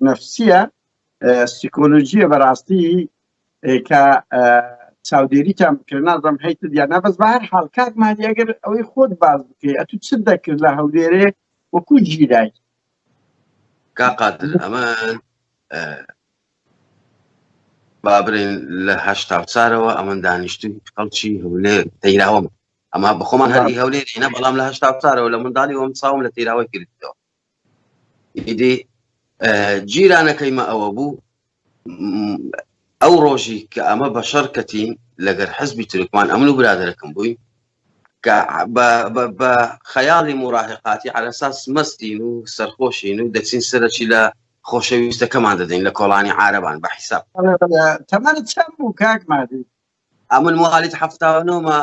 نفسیە سیکۆلۆژیە بەڕاستی کە چاودێریتان بکرد نازەم هەیت دیان نەبەس بە هەر حاڵ کاک مادی ئەگەر ئەوەی خۆت باز بکەی ئەتو چ دەکرد لە هەولێرێ وەکو ژیرای کاقادر ئەمە بابرین لە هەشتا چارەوە ئەمن دانیشتوی خەڵکی هەولێر تەیراوەم ئەمە بەخۆمان هەری هەولێر هێنا بەڵام لە هەشتا چارەوە لە منداڵی وەم چاوم لە تەیراوە کردەوە ئیدی جیرانەکەیمە ئەوە بوو ئەو ڕۆژی کە ئەمە بە شەرکەتین لەگەر حزبی تورکمان ئەمن و برادەرەکەم بووین کە بە خەیاڵی مراهقاتی على ئەساس مەستین و سەرخۆشین و دەچین سەرەکی لە خۆشەویستەکەمان دەدەین لە کۆڵانی عارەبان بە حیساب تەمەنت چەند بوو کاک مادی ئەمن موالیت هەفتاوەنەوەمە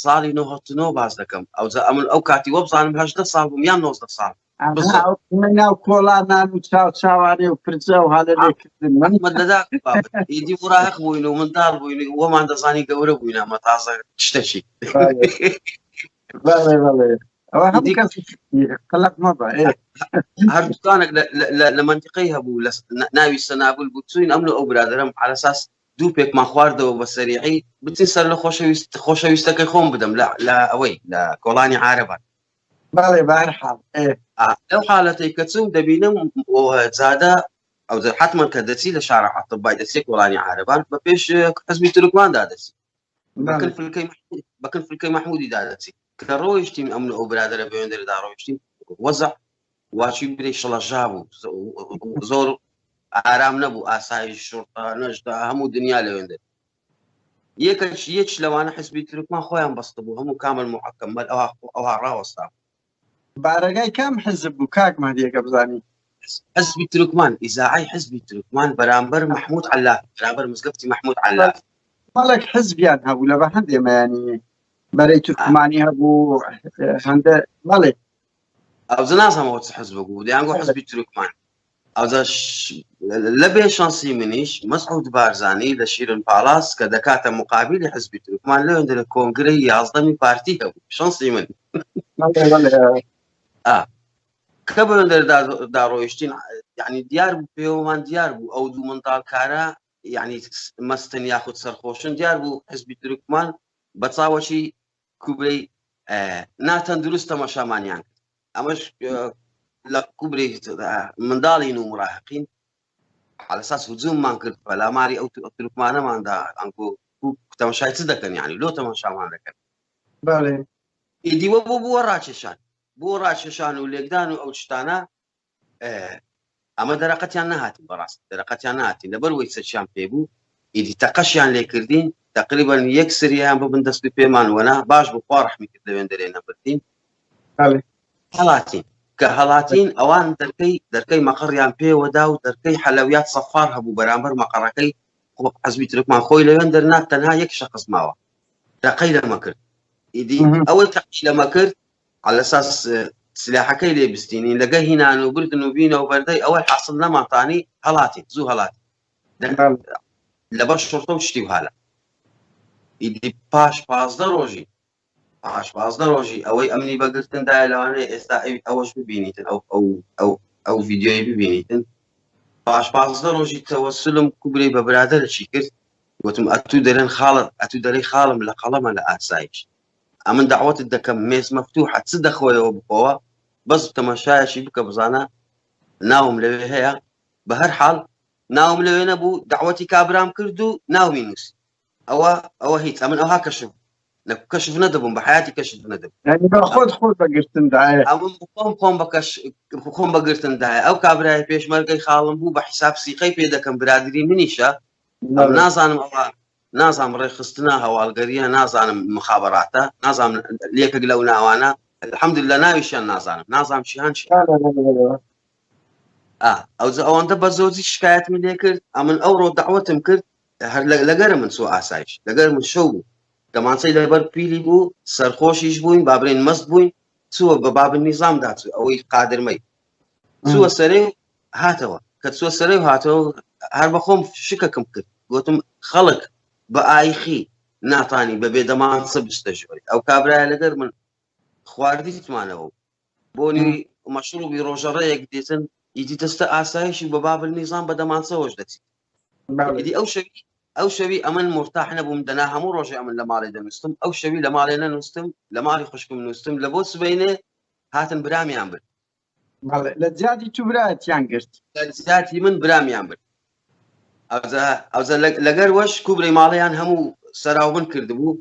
ساڵی 1990 باز دەکەم ئەمن ئەو کاتی وە بزانم 18 ساڵ بووم یان 19 ساڵ ناو کۆڵانان و چاوچاوانێ و پرجە و هەڵە لێکردن مەدەدا ئیدی مراهق بووین و منداڵ بووین و وەمان دەزانی گەورە بووین ئەمە تازە شتێکی هەردووکانێک لە منتیقەی هەبوو ناوی سەنابل بوو چوین ئەمن و ئەو برادرم على ئەساس دوو پێکمان خواردەوە بە سەریعی بچین سەر لە خۆشەویستەکەی خۆم بدەم لە ئەوەی لە کۆڵانی عارەبان باڵێ بەهەرحاڵ لەو حالەتەی کە چوم دەبینم زادە ئەو حتمما کە دەچی لە شارع عەتبای دەچێت کۆڵانی عارەبان بە پێش حزبی تورکماندا دەچی بەکن فلکەی مەحموودی دادەچی کە ڕۆیشتیم ئەمن ئەو برادرە بەوێندەرەدا ڕۆیشتیم وەزع واچی برێ شەڵەژا بوو زۆر ئارام نەبوو ئاسایش شوڕتا نەشدا هەموو دنیا لەوێندە یەک لەوانە حزبی تورکمان خۆیان بەستە بوو هەموو کامل محەکەمەل ئەوها ڕاوەستا بارەگای کام حزب بوو کاک مادیەکە بزانی حزبی تورکمان ئیزاعی حزبی تورکمان بەرامبەر محمود علاف بەرامبەر مزگەفتی محمود علاف مەڵێک حزبیان هەبوو لە بە هەندێ مەیانی بەرەی تورکمانی هەبوو هەندە بەڵێ ئەوزە نازانەوە چ حزب بوو دەیانگۆ حزبی تورکمان ئەوزە لە بێ شانسی منیش مەسعود بارزانی لە شیرن پاڵاس کە دەکاتە مقابلی حزبی تورکمان لەوێندە لە کۆنگرەی 11 پارتی هەبوو شانسی من کە بەوێندەدا ڕۆیشتین یعنی دیار بوو پێوەمان دیار بوو ئەو دوو منداڵکارە یعنی مەستن یاخود سەرخۆشن دیار بوو حزبی تورکمان بە چاوەکی کوبرەی ناتەندروست تەماشامانیان ئەمەش لە کوبرەی منداڵین و مراهقین على ئەساس هجوممان کرد بەلاماری ئەو تورکمانەماندا ئەنگۆ تەماشای چ دەکەن یعنی لۆ تەماشامان دەکەن ئیدیوە بۆ ڕاکێشان و لێکدان و ئەو شتانە ئەمە دەرەقەتیان نەهاتین بەڕاست دەرەقەتیان نهاتین لەبەرەوەی چەکیان پێبوو ئیدی تەقەشیان لێ کردین تقریبا یەک سریان ببن دەست پێ پێمان وەنا باش بۆ خوا ڕەحمی کرد لەوێندەرێ نەبردین هەڵاتین کە هەڵاتین ئەوان دەرکەی مەقڕیان پێوەدا و دەرکەی حەلەویات سەفار هەبوو بەرامبەر مەقڕەکەی حزبی تورکمان خۆی لەوێندەر نا تەنها یەک شەخص ماوە تەقەی لەمە کرد ئیدی ئەوەی تەقی لەمە کرد على ئەساس سلاحەکەی لێ بستینین لەگە هینان و بردن و بینە و بەردەی ئەوەی حاصل نەماتانی هەڵاتین زوو هەڵاتی لەبەر شۆرتە و شتی و هەلە ئیدی پاش 15 ڕۆژی ئەوەی ئەمنی بەگرتندایە لەوانەیە ئێستا ئەوەش ببینیتن ئەو ڤیدیۆی ببینیتن پاش 15 ڕۆژی تەوەسلم کوبرەی بە برادەرێکی کرد وتم ئەتوو دەرێن خاڵت ئەتوو دەرەی خاڵم لە قەڵەمە لە ئاسایش ئەمن دعوەتت دەکەم مێز مەفتوحە چ دەخۆیەوە بخۆوە بەس تەماشایەشی بکە بزانە ناوم لەوێ هەیە بە هەر حاڵ ناوم لەوێ نەبوو دعوەتی کابرام کرد و ناوی نووسی ئەوە هیچ ئەمن ئەوها کەشف نەدەبووم بە حیاتی کەشف نەدەبوو خۆت بەگرتندایە ئەوم خۆم بەگرتندایە ئەو کابرای پێشمەرگەی خاڵم بوو بە حیساب سیقەی پێ دەکەم برادری منیشە نازانم ئەوە نازانم ڕێخستنە هەواڵگەریە نازانم مخابەراتە نازانم لێکێک لەو ناوانە الحەمدولillah ناویشیان نازانم چیان ئەوەندە بە زۆرجی شکایەت من لێ کرد ئەمن ئەوڕۆ دعوەتم کرد هەر لەگەرە من سوء ئاسایش لەگەر من شەو بوو دەمانچەی لەبەر پیلی بوو سەرخۆشیش بووین بابرێن مەست بووین چووە بە باب نیزام داچوو ئەوەی قادرمەی چووە سەرێ هاتەوە کە چووە سەرێ هاتەوە هەر بە خۆم شکەکەم کرد گوتم خەڵک بە ئایخی ناتانی بە بێدەمان چ بستە ژۆری ئەو کابرایە لەگەر من خواردیتمانەوە بۆنی مەشروبی ڕۆژەڕەیەک دێتن ئیدی دەستە ئاسایشی بە باب النیزام بەدەمانچەوەش دەچێت ئیدی ئەو شەوی ئەمن مرتاح نەبووم دەنا هەموو ڕۆژێ ئەمن لە ماڵێ دەنووسم ئەو شەوی لە ماڵێ نەنووسم لە ماڵی خوشکم نووسم لە بۆ سبەینێ هاتن برامیان برد لە جیاتی تو برایەتیان گرت زیاتی من برامیان برد ئەوزە لەگەر وەش کوبرەی ماڵیان هەموو سەراوبن کردبوو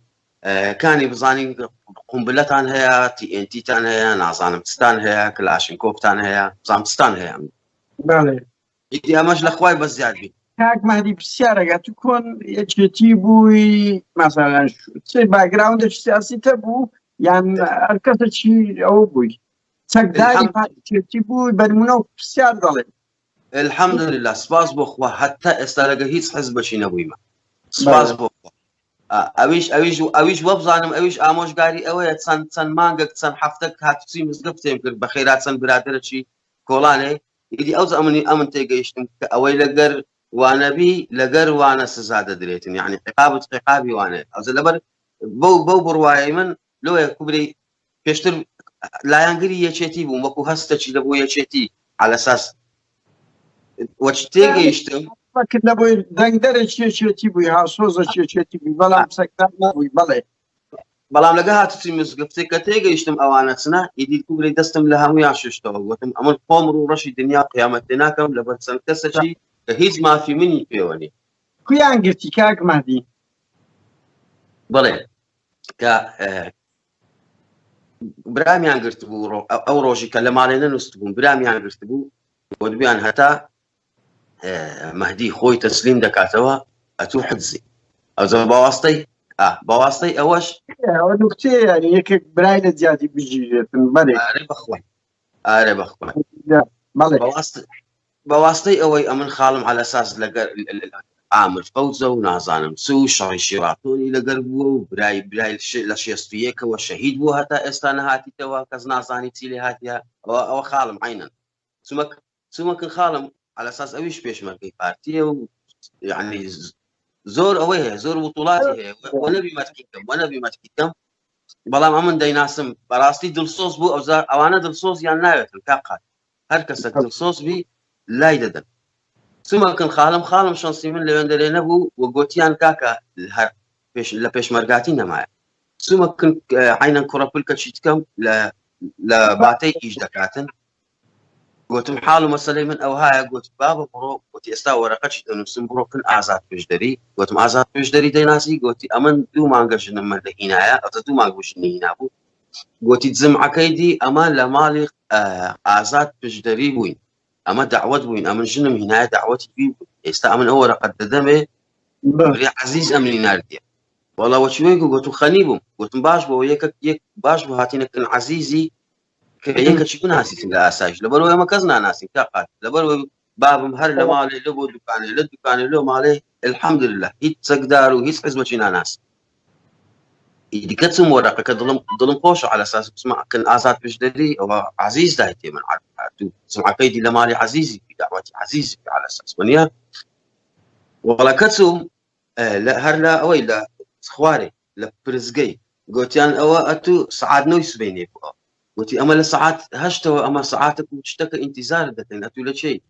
کانی بزانین قومبلەتان هەیە TNTتان هەیە نازانم چتان هەیە کلاشنکۆفتان هەیە زانستان هەیە ئیدی ئەمەش لە خوای بە زیاد بی کاک مهدی پرسیارەکە تو کۆن یەکێتی بووی مەسەڵەن چێ باگراوندێکی سیاسی تە بوو یان هەر کەسێکی ئەوە بووی چەکداری پارتیەتی بووی بەنمونە و پرسیار دەڵێ الحەمدولله سپاس بۆ خوا هەتا ئێستا لەگە هیچ حزبەشی نەبوویمە سپاس بۆ خوا ئەویش وەبزانم ئەویش ئامۆژگاری ئەوەیە چەند مانگەک چەند هەفتەک هاتوچی مزگەفت تێم کرد بە خێرا چەند برادرەکی کۆڵانێ ئیدی ئەوز ئەمن تێگەیشتم کە ئەوەی لەگەر وانەبی لەگەر وانە سزا دەدرێتن یعنی عقابت عقابی وانێ ئەوزە لەبەر بەو بڕوایە من لۆیە کوبرەی پێشتر لایەنگری یەکێتی بووم وەکو هەستەکی لە بۆ یەکێتی على اساس وەچ تێگەیشتم کرد لە بۆی دەنگدەرێکی یەکێتی بووی هاسۆزەکی یەکێتی بووی بەڵام سەکدار نەبووی بەڵام لەگە هاتوچی مزگەفتێک کە تێگەیشتم ئەوانە چنە ئیدی کوبرەی دەستم لە هەموویان ششتەوە گوتم ئەمن خۆم و ڕەشی دنیا قیامەت تێ ناکەم لەبەر چەند کەسێکی کە هیچ مافی منی پێوە نیە کویان گرتی کاک مهدی بەڵێ کە برامیان گرت بوو ئەو ڕۆژی کە لە ماڵێ نەنووست بووم برامیان گرت بوو بۆ هەتا مهدی خۆی تەسلیم دەکاتەوە ئەتوو حجزی ئەوزە بەواستەی ئەوەش نوکتێ ینی یەکێک برای لە جیاتی بژیرێتن بەڵێ ئارێ بەخوا بەواستەی ئەوەی ئەمن خاڵم على اساس لەگەر ئامر فەوزە و نازانم سو شەڕی شیراتۆنی لەگەر بووە و برای لە شێستویەکەوە شەهید بووە هەتا ئێستا نەهاتیتەوە کەس نازانی چی لێ هاتیە ئەوە خاڵم عینەن چوومەکن خاڵم على اساس ئەویش پێشمەرگەی پارتیە و یعنی زۆر ئەوەی هەیە زۆر وڵاتی هەیە وەنەبی مەتکیکەم بەڵام ئەمن دەیناسم بەڕاستی دڵسۆز بوو ئەوانە دڵسۆز یان ناوێتن کاقات هەر کەسێک دڵسۆز بی لای دەدەن چوومەکن خاڵم شانسی من لەوێندەرێ نەبوو وە گۆتیان کاکە هەر لە پێشمەرگاتی نەمایە چوومەکن عینەن کوڕەپلکە چیتکەم لە باتەی ئیش دەکاتن گوتم حاڵ و مەسەلەی من ئەو هایە گوت بابە بڕۆ گوتی ئێستا وەرەقەچی دەنووسم بڕۆکن ئازاد پێشدەری گوتم ئازاد پێشدەری دەیناسی گوتی ئەمن 2 مانگە ژنم مەردە هینایە ئەوتە 2 مانگ ژنی هینا بوو گوتی جمعەکەی دی ئەمە لە ماڵی ئازاد پێشدەری بووین ئەمە دعوت بووین ئەمن ژنم هینایە دعوەتی بی بوو ئێستا ئەمن ئەو وەرەقەت دەدەمێ عەزیز ئەمنی ناردیە وەڵا وەچوێ گوتم خەنی بووم گوتم باش بۆ یەک باش بۆ هاتینەکەن عەزیزی یەکەچی بناسیتن لە ئاسایش لەبەرەوە ئەمە کەس ناناسین تاقات لەبەرەوە بابم هەر لە ماڵێ لە بۆ دوکانێ لە دوکانێ لۆ ماڵێ الحەمدولله هیچ چەکدار و هیچ حزبەکی ناناس ئیدیکە چم وەرەقەکە دڵم خۆشە على اساس بسمعکن ئازاد پێشدەری ئەوە عەزیز دایتێ من سمعەکەی دی لە ماڵی عەزیزی دعوەتی عەزیزی على اساس وەنیە وەڵا کەچوم هەر لە ئەوەی لە خوارێ لە پرزگەی گوتیان ئەوە ئەتوو سعات 9 سبەینێ بووە گوتی ئەمە لە سعات 8ەوە ئەمە سعاتك و شتەکە ئینتیزار دەکەین ئەتوو لە چی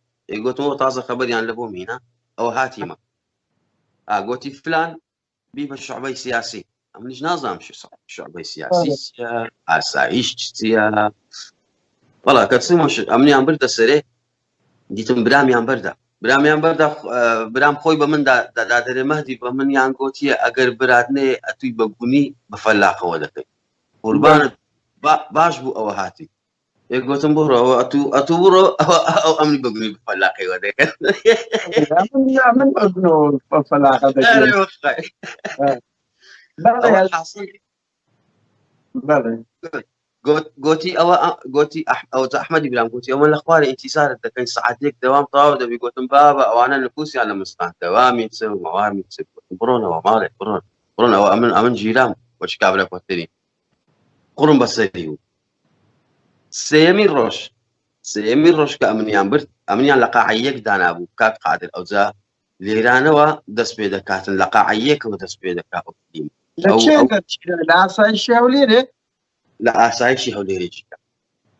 گوتمەوە تازە خەبەریان لە بۆ مینە ئەوە هاتیمە گوتی فلان بی بە شعبەی سیاسی ئەمنیش نازانم شعبەی سیاسی ئاسایش چیە وەڵا کە چمەش ئەمنیان بردە سەرێ دیتم برامیان بەردا برام خۆی بە من دادەرێ مەهدی بە منیان گوتیە ئەگەر برادنێ ئەتووی بە گونی بە فەلاقەوە دەکەی قوربانت باش بوو ئەوە هاتی گوتم بڕۆ ئەتوو بڕۆ ئەو ئەمنی بەگونی بە فەلاقەوە دەکەن گوتی ئەوە ئەوە ئەحمەدی برام گوتی ئەوە لە خوارێ ئینتیزارت دەکەین سعاتێک دەوام تەواو دەبی گوتم بابە ئەوانە نفوسیان لە مستان دەوامی چ و مەوامی چ بڕۆنەوە ماڵێ بڕۆنەوە ئەمن ژیرام وەچ کابرا کۆتەری قڕم بەسەری و سێمی ڕۆژ کە ئەمنیان برد ئەمنیان لە قاعەیەک دانابوو کاک قادر ئەوجا لێرانەوە دەست پێ دەکاتن لە قاعەیەکەوە دەست پێ دەکات لە ئاسایشی هەولێرێ لە ئاسایشی هەولێرێکی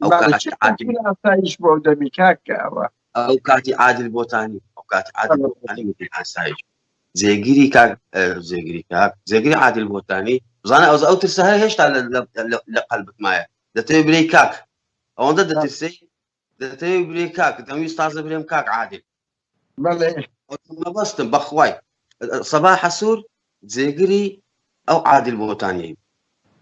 ئەو کاتی عادل ئاسایش بۆ دەمی کاکەوە ئەو کاتی عادل بۆتانی ئەو کاتی عادل بۆتانی وتی ئاسایش جێگیری کاک جێگیری عادل بۆتانی بزانە ئەو ترسە هەیە هێشتا لە قەلبت مایە دەتەوێت برێی کاک ئەوەندە دەترسی دەتەوێت برێی کاک دەمویست تازە برێم کاک عادل بەڵێ مەبەستم بەخوای سەباح سوور جێگیری ئەو عادل بۆتانی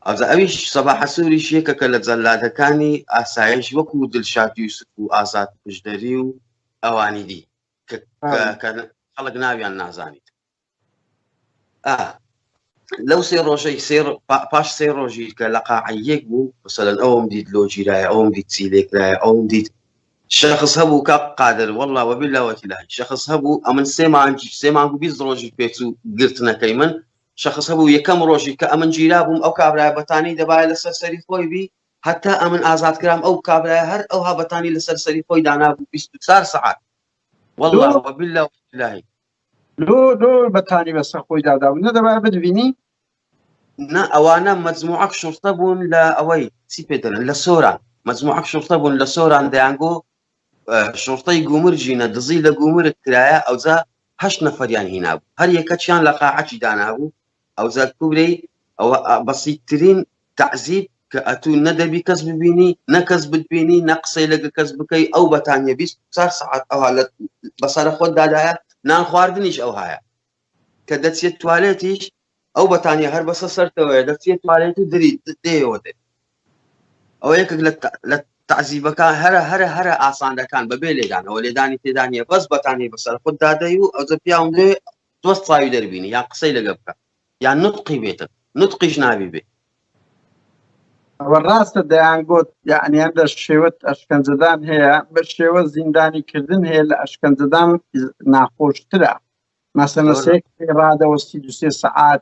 ئەوزە ئەویش سەباح سووریش یەکەکە لە جەلادەکانی ئاسایش وەکو دڵشاد یوسف و ئازاد پشدەری و ئەوانی دی کە خەڵک ناویان نازانیت لەو سێ ڕۆژەی پاش سێ ڕۆژی کە لە قاعەیەک بوو مەسەلەن ئەوم دیت لۆجیرایە ئەوم دیت چیلێکرایە ئەوم دیت شخص هەبوو کە قادر والله وبالله وتعالى شخص هەبوو ئەمن سێ مانگ و 20 ڕۆژی پێچ و گرتنەکەی من شخص هەبوو یەکەم ڕۆژی کە ئەمن گیرا بووم ئەو کابرای بەتانی دەبایە لەسەر سەری خۆی بی هەتا ئەمن ئازادکرام ئەو کابرای هەر ئەو هابەتانی لەسەر سەری خۆی دانابوو 24 سەعات والله وبالله وتعالى لۆ بەتانی بەسەر خۆی دادابوو نەدەبایە بتبینی نا ئەوانە مەجموعەک شورتە بوون لە ئەوەی چی پێ دەڵێن لە سۆران مەجموعەک شورتە بوون لە سۆران دەیانگۆ شورتەی گومرجینە دزی لە گومرت کرایە ئەوجا 8 نەفەریان هینابوو هەر یەکەچیان لە قاعەتی دانابوو ئەوجا کوبرەی ئەوە بەسیترین تعزیب کە ئەتوو نەدەبی کەس ببینی نەکەس بتبینی نە قسەی لەگە کەس بکەی ئەو بەتانیە 24 سەعات ئەوها بەسەرە خۆت دادایە نان خواردنیش ئەو هەیە کە دەچێت توالێتیش ئەو بەتانیە هەر بەسە سەرتەوەیە دەچێت توالێت و دری دێەوە دێ ئەو یەکێک لە تعزیبەکان هەرە ئاساندەکان بەبێ لێدان ئەوە لێدانی تێدانە بەس بەتانی بەسەر خۆت دادەی و ئەوجە پیاوم دێ دۆست چاوی دەربینی یان قسەی لەگە بکە یان نوتقی بێتە نوتقیش نابی بێ ئەوە ڕاستە دەیانگوت یعنی هەندە شێوەت ئەشکەنجەدان هەیە بە شێوە زیندانی کردن هەیە لە ئەشکەنجەدان ناخۆشترە مەسەلەن سێک ڕادەوەستی 2 سەعات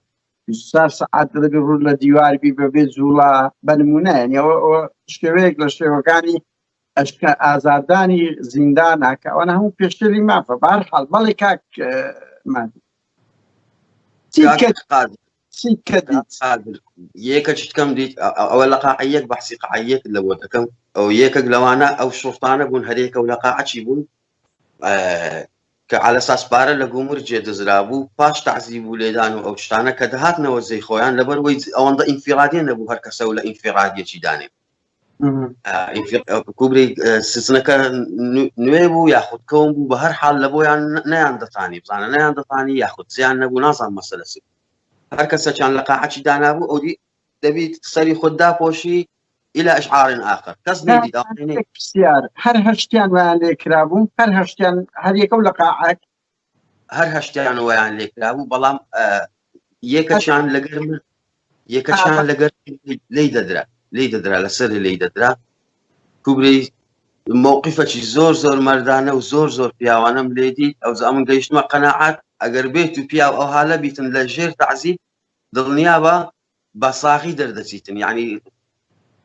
24 سەعات دەبێت ڕوو لە دیواربی بەبێ جوڵا بەنمونە ئەوە شێوەیەک لە شێوەکانی ئازادانی زیندانە کە ئەوە هەموو پێشتری مافە بەهەرحاڵ بەڵێ کاک مادی یەکە چیتکەم دیت ئەوە لە قاعەیەک بەحسی قاعەیەک لەوە دەکەم ئەو یەکێک لەوانە ئەو شورتانە بوون هەرێکە و لە قاعەچی بوون کە على ئەساس پارە لە گومر جێدەزرا بوو پاش تعزیب و لێدان و ئەو شتانە کە دەهاتنەوە زەی خۆیان لەبەرەوەی ئەوەندە ئینفیرادیە نەبوو هەر کەسە و لە ئینفیرادیەکی دانێ کوبری سزنەکە نوێ بوو یاخود کەوم بوو بە هەر حاڵ لە بۆیان نەیان دەتانی بزانە نەیان دەتانی یاخود زیان نەبوو نازان مەسەلە سی هەر کەسەچان لە قاعەتی دانابوو ئەو دەبیت سەری خۆت داپۆشی إلى أشعار آخر كسبي بسيار هر هشتيان ويان ليكرابو هر هشتيان هر يكو لقاعك هر هشتيان ويان ليكرابو بلام يكشان لقرم يكشان لقرم ليددرا لسر ليددرا كبري موقفك زور مردانه وزور بياوانا مليدي او زامن قيشت ما قناعات اگر بيتو بياو او هالا بيتن لجير تعذيب دلنيابا بصاغي دردسيتن يعني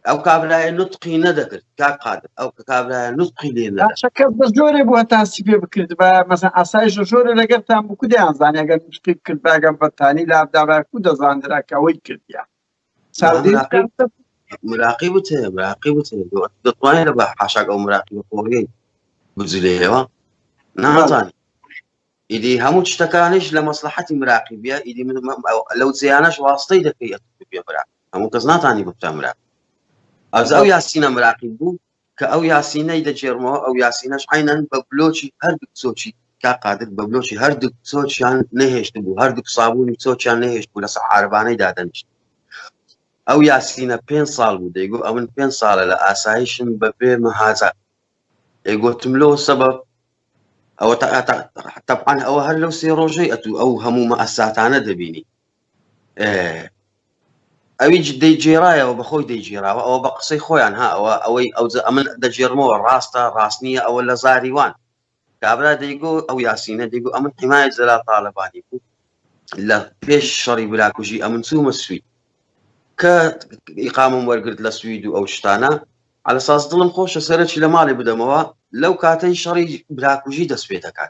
او كابراي نطقي ندكر كقادر او كابراي نطقي لينا شكل بزوري بو تاسيبي بكرد با مثلا اسايش جوري لقرتم بو كدي انزاني اگر مشكل كل باغم بتاني لا دابا كود زاندرا كوي كديا سعودي مراقبته دطواني لبا حاشاك او مراقبه قوي بزليوا نازاني إذا همو تشتكانش لمصلحتي مراقبية إذا لو زيانش واسطي دكية بيا مراقب همو كزناتاني ببتا مراقب أو ياسينا مراقب بو كأو ياسينا إذا جرمو أو ياسيناش عينا ببلوشي هردك سوشي كقادر ببلوشي هردك سوشيان نهيش تبو هردك صابوني سوشيان نهيش بو لسا عرباني دادنش أو ياسينا 5 سال بو ديقو أو من 5 سال لأسايشن ببي مهازا يقو تملو سبب أو طبعا أو هل لو سيروجي أو همو مأساتانا دبيني أوي دي جيرايا وبخوي دي جيرا أو بقصي خويان ها أو من دجيرمو راستا راسنية أو لزاريوان كابلا ديقو أو ياسينا ديقو أمن حماية زلا طالبان يقو لا بيش شري بلا كوجي أمن سوم السويد كإقامة ورقرد لسويد أو شتانا على أساس ظلم خوش سرتش لمالي بدموا لو كاتي شري بلا كوجي دسبيتا كان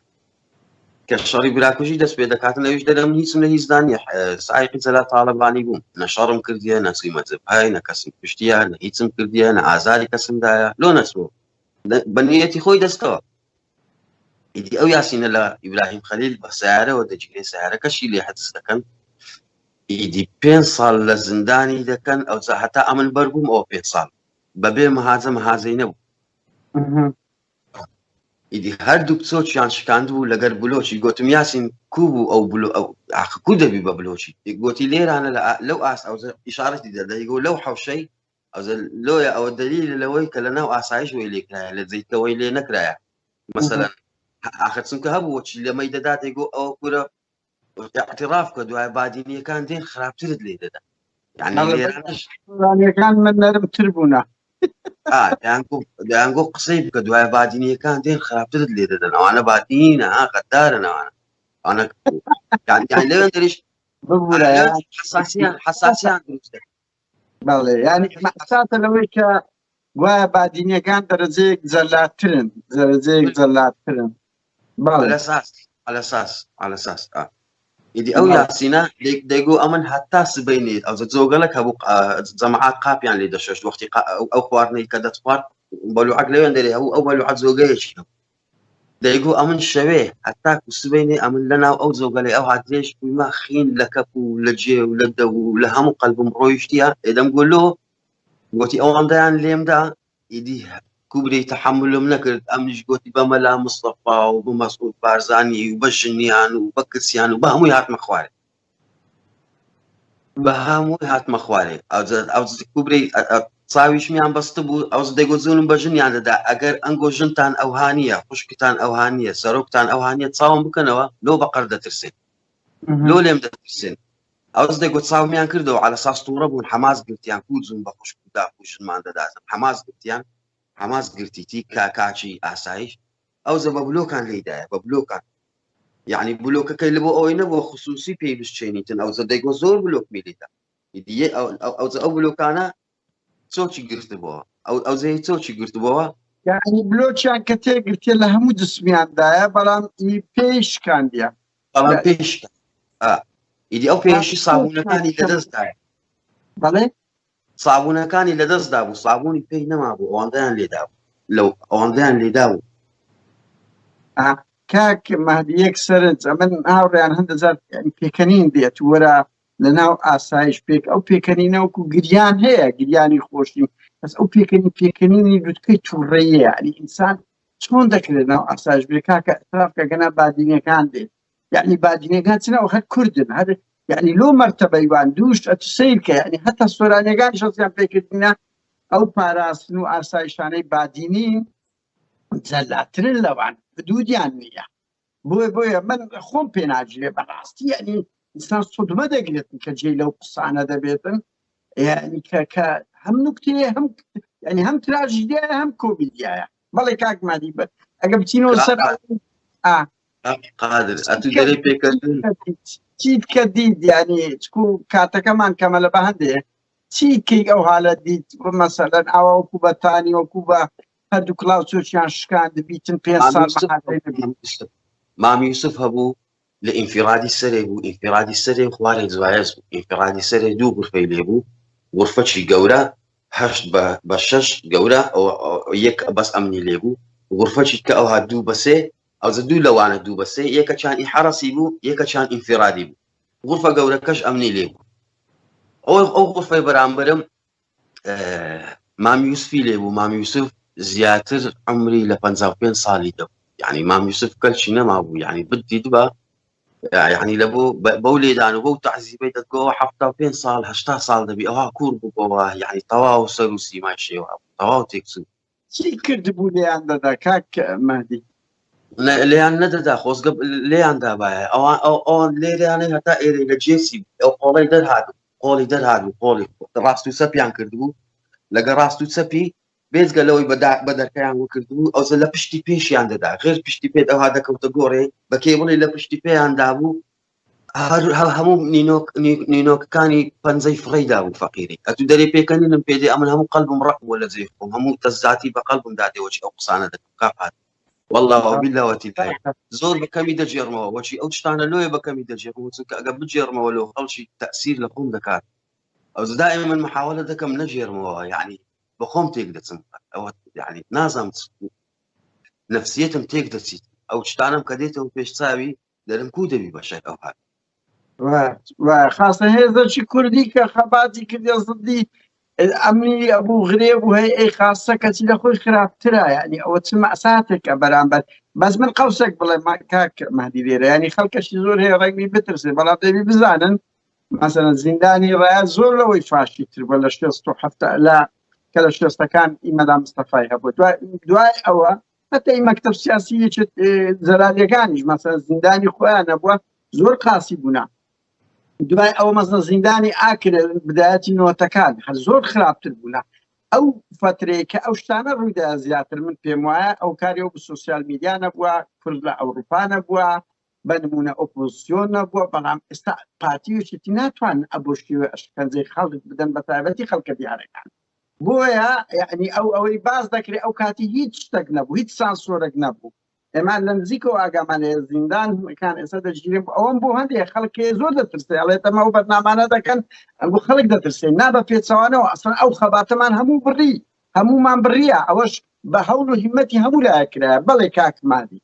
كشري براكوشي دەست پێ دەکاتن لەویش دەرەم هیچم لە هیچ دانیە سایقی جەلا تاالبانی بووم نە شەڕم کردیە نەسوی مەذهبهای نە کەسم کوشتیە نە هیچم کردیە نە ئازاری کەسمدایە لۆ نەسووە بەنیەتی خۆی دەستەوە ئیدی ئەو یاسینە لە ئیبراهیم خەلیل بە سیارەوە دەجێ سیارەکەشی لێ حەدس دەکەن ئیدی 5 ساڵ لە زندانی دەکەن ئەو هەتا ئەمن بەربووم ئەوە 5 ساڵ بەبێ مەهازەی نەبوو ئیدی هەردوو کچۆچیان شکاند بوو لەگەر بلۆچی گوتم یاسین کوو بوو ئەو بلۆ ئەو کو دەبی بە بلۆچی گوتی لێرانە لەو ئاس ئەو ئیشارەتی دەدەیگۆ لەو حەوشەی ئەو لۆیە ئەوە دلیل لەوەی کە لەناو ئاسایش وی لێکرایە لە جەیتەوەی لێ نەکرایە مەسەلەن ئاخر چونکە هەبوو وەچی لەمەی دەدا دەیگۆ ئەوە کورە اعتراف کە دوای بادینیەکان دێن خراپترت لێ دەدا یعنی لێرانەکان من نەرمتر بوونە دەیانگۆ قسەی بکە دوای بادینیەکان دێن خراپترت لێ دەدەن ئەوانە بادینە غەدارن ئەوانە لەوێن دەریش حساسیان دروستە بەڵێ ینی مەقساتە لەوەی کە گوایە بادینیەکان دەرەجەیەک جەلاترن دەرەجەیەک جەلاترن على اساس ئیدی ئەو یاسینە دەیگۆ ئەمن هەتا سبەینێت ئەو جۆگەلک هەبوو جەماعات قاپیان لێ دەشەش وەختی ئەو خواردنەی کە دەتخوارد بەلوعەک لەوێن دەرێ ئەو بەلوعەت جۆگەیەکی دەیگۆ ئەمن شەوێ هەتا سبەینێ ئەمن لەناو ئەو جۆگەلەی ئەو هاترێش بوویمە خین لە کەپ و لە جێ و لە دە و لە هەموو قەلبم ڕۆیشتیە ئێدەم گۆلۆ گوتی ئەوەندەیان لێمدا ئیدی کوبری تحملم نەکرد ئەمنیش گوتی بەمەلا مستەفا و بە مەسعود بارزانی و بە ژنیان و بە کچیان و بە هەمووی هاتمە خوارێ بە هەمووی هاتمە خوارێ ئەو کوبری چاویشمیان بەستە بوو ئەو دەیگۆزونم بە ژنیان دەدا ئەگەر ئەنگۆ ژنتان ئەوهانیە خوشکتان ئەوهانیە سەرۆکتان ئەوهانیە چاوم بکەنەوە لۆ بەقەر دەترسێن لۆ لێم دەترسێن ئەوز دەیگۆ چاومیان کردەوە على ساس تووڕە بوون حەماس گرتیان کوزم بە خوشک و داخ و ژنمان دەداتن حەماس گرتیان حەماس گرتیتی کاچی ئاسایش ئەو زە بە بلۆکان لێدایە بە بلۆکان یعنی بلۆکەکەی لە بۆ ئەوەی نەبووە خصوصی پێی بشتێنیتن ئەو زە دەیگۆ زۆر بلۆک میلیدا دیە ئەو بلۆکانە چۆکی گرتبەوە ئەو زەی چۆکی گرتبەوە یعنی بلۆچیان کە تێگرتێ لە هەموو جسمیاندایە بەڵام پێشکاندیە بەڵام پێشکە ئیدی ئەو پێشی سابوونەکانی لەدەستدایە بەڵێ سابوونەکانی لەدەستدا بوو سابوونی پێی نەما بوو ئەوەندەیان لێدا بوو لەو ئەوەندەیان لێدا بوو کاک مەهدیەک سەرنج ئەمن هاوڕێیان هەندەزار پێکەنین دێت وەرە لە ناو ئاسایش پێک ئەو پێکەنینەوەکو گریان هەیە گریانی خۆشی بەس ئەو پێکەنینی لوتکەی تووڕێیە یعنی ئینسان چۆن دەکرێت ناو ئاسایش بێ کاکە ئەتراف کەگەنە بادینیەکان دێت یعنی بادینیەکان چنەوە هەر کوردن هەر یعنی لۆ مەرتەبەیوان دووش ئەتو سیر کە یعنی هەتا سۆرانیەکانی شەزیان پێکردینە ئەو پاراستن و ئاسایشانەی بادینین جەلاترن لەوان حدودیان نییە بۆیە من خۆم پێ ناگیرێ بەڕاستی یعنی ئینسان سودمە دەگرێتن کە جێی لەو قسانە دەبێتن یعنی کە هەم نوکتەیە هەم یعنی هەم تراژیدیایە هەم کۆمیدیایە بەڵێ کاک مادی بە ئەگە بچینەوە سەر قادر ئەتو دەرێ پێکردن چیت کە دیت یعنی چکو کاتەکەمان کەمە لە بە هەندێ چیکەی ئەو حالە دیت مەسەلەن ئەوە وەکو بەتانی وەکو بە هەردوو کڵاو چۆچیان شکان دەبیتن 5 ساڵ مامی یوسف هەبوو لە ئینفیرادی سەرێ بوو ئینفیرادی سەرێ خوارێک جوایز بوو ئینفیرادی سەرێ 2 غرفەی لێ بوو غرفەی گەورە 8 گەورە یەک بەس ئەمنی لێ بوو غرفەی کە ئەو هات 2 بە 3 ئەو دوو لەوانە 2 بە 3 یەکە چان ئیحرەسی بوو یەکە چان ئینفیرادی بوو غرفە گەورەکەش ئەمنی لێ بوو ئەو غرفەی بەرامبەرم مامی یوسفی لێ بوو مامی یوسف زیاتر عمری لە 55 ساڵی دەبوو يعني مام يوسف كلشي نما بو يعني بدي دبا يعني لبو بولي دانو بو تعذيبي تقو حفتا 20 صال 80 صال دبي اوها كور بو يعني طواو سروسي ماشي طواو تكسو شي كرد بو لي عندها كاك مهدي لي عندها خوس قبل لي عندها باي او لي يعني حتى ايري لجيسي او قولي در هادو قولي راستو سبيان كردبو لقى راستو سبي بێزگە لەوەی بەدەرکەیان وکردبوو ئەو لە پشتی پێشیان دەدا غێر پشتی پێت ئەوها دەکەوتە گۆڕێ بە کێبڵی لە پشتی پێیاندا بوو هەموو نینۆکەکانی پەنجەی فڕیدا بوو فەقیری ئەتو دەرێ پێکەنینم پێدێ ئەمن هەموو قەلبم ڕەقبووە لە جێی خۆم هەموو تەزاتی بە قەلبم دادێوەچی ئەو قسانە دەکەم کاپات والله وبالله وتلهي زور بكمي دجيرمو وشي او تشتانا لويا بكمي دجيرمو قبل جيرمو ولو خلشي تاثير لقوم دكات او دائما محاوله دكم نجيرمو يعني بخوم تقدر او يعني نازم نفسيتهم تقدر او تشتانا كديته بيش تساوي درم كودبي بشي او هذا وخاصة هذا شي كردي كخباتي كردي صدي امني ابو غريب وهي اي خاصه كتي لاخوي خرابترا يعني او تسمع ساتك برامبر بس من قوسك بلا ما كاك مهدي ديره يعني خلق شي زور هي رقمي بترسي بلا دبي بزانن مثلا زنداني راه زور لو يفاشي تر ولا شتو حتى لا كلا شتو كان مدام مصطفى هبو دواي او حتى مكتب سياسي زلالي كان مثلا زنداني خوانه ابو زور قاسي بنا دوای ئەو مەزنە زیندانی ئاکرە بدایەتی نۆتەکان هەر زۆر خراپتر بوون ئەو فترەیە کە ئەو شتانە ڕوویدا زیاتر من پێم وایە ئەو کاریەوە بە سۆسیال میدیا نەبووە کورد لە ئەوروپا نەبووە بە نمونە ئۆپۆزیسیۆن نەبووە بەڵام ئێستا پارتیوێکی ناتوانن ئەبۆ شێوە ئەشکەنجەی خەڵک بدەن بە تایبەتی خەڵکە دیارەکان بۆیە یعنی ئەوەی باز دەکرێت ئەو کاتی هیچ شتێک نەبوو هیچ سانسۆرێک نەبوو ئێمان لە نزیکەوە ئاگامانەیە زیندانکان ئێستا دەژیرێن ئەوەم بۆ هەندێک خەڵکی زۆر دەترسێ ئەڵێتەمە ئەو بەرنامانە دەکەن بۆ خەڵک دەترسێ نابە پێچەوانەوە ئەسڵەن ئەو خەباتەمان هەموو بڕی هەمومان بڕیە ئەوەش بە هەوڵ و هیمەتی هەموو لایەکرایە بەڵێ کاکمادی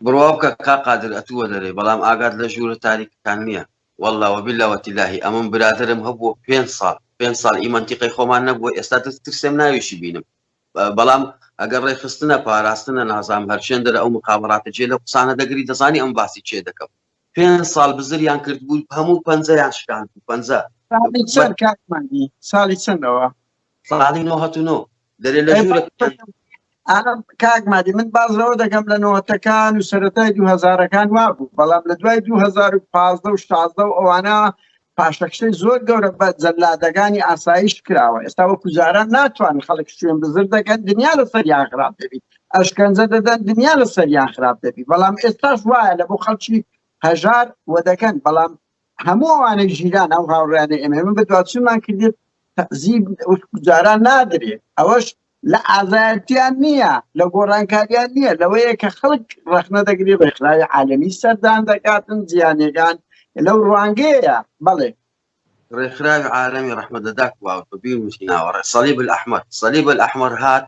بڕواوکە کا قادر ئەتووە دەرێ بەڵام ئاگات لە ژوورە تاریکەکان نییە والله وبالله وتلهی ئەمن برادرم هەبووە 5 ساڵ ئیمەنتیقی خۆمان نەبووە ئێستا ترسێم ناویشی بینم بەڵام ئەگەر ڕێخستنە پاراستنە نازام هەرچێن دەرە ئەو مقابڕاتە جێ لە قسانە دەگری دەزانی ئەم باسی چێ دەکەم 5 ساڵ بزریان کرد بوو هەموو 50 شکان 50 ساڵی چەندەوە ساڵی 99 دەرێ لە ژوورە کاکمادی من بازەوە دەکەم لە نەوەتەکان و سەرەتای 2000ەکان وابوو بەڵام لە دوای 2015 و 16 ئەوانە پاشەکشەی زۆر گەورە بە جەلادەکانی ئاسایش کراوە ئێستا وەکو جاران ناتوانن خەڵک شوێن بزر دەکەن دنیا لەسەریان خراپ دەبێت ئەشکەنجە دەدەن دنیا لەسەریان خراپ دەبێت بەڵام ئێستاش وایە لە بۆ خەڵکی هەژار وە دەکەن بەڵام هەموو ئەوانەی ژیران ئەو هاوڕێیانەی ئێمە من بە دواتچومان کردێت تەعزیب جاران نادرێت ئەوەش لە ئازایەتیان نییە لە گۆڕانکاریان نییە لەوەیە کە خەڵک ڕەخنە دەگرێت ڕێکخراوی عالەمی سەردان دەکاتن جیانێکان لو روانجية بلي رخراج عالمي رحمة داك وبير مشينا الصليب الأحمر هات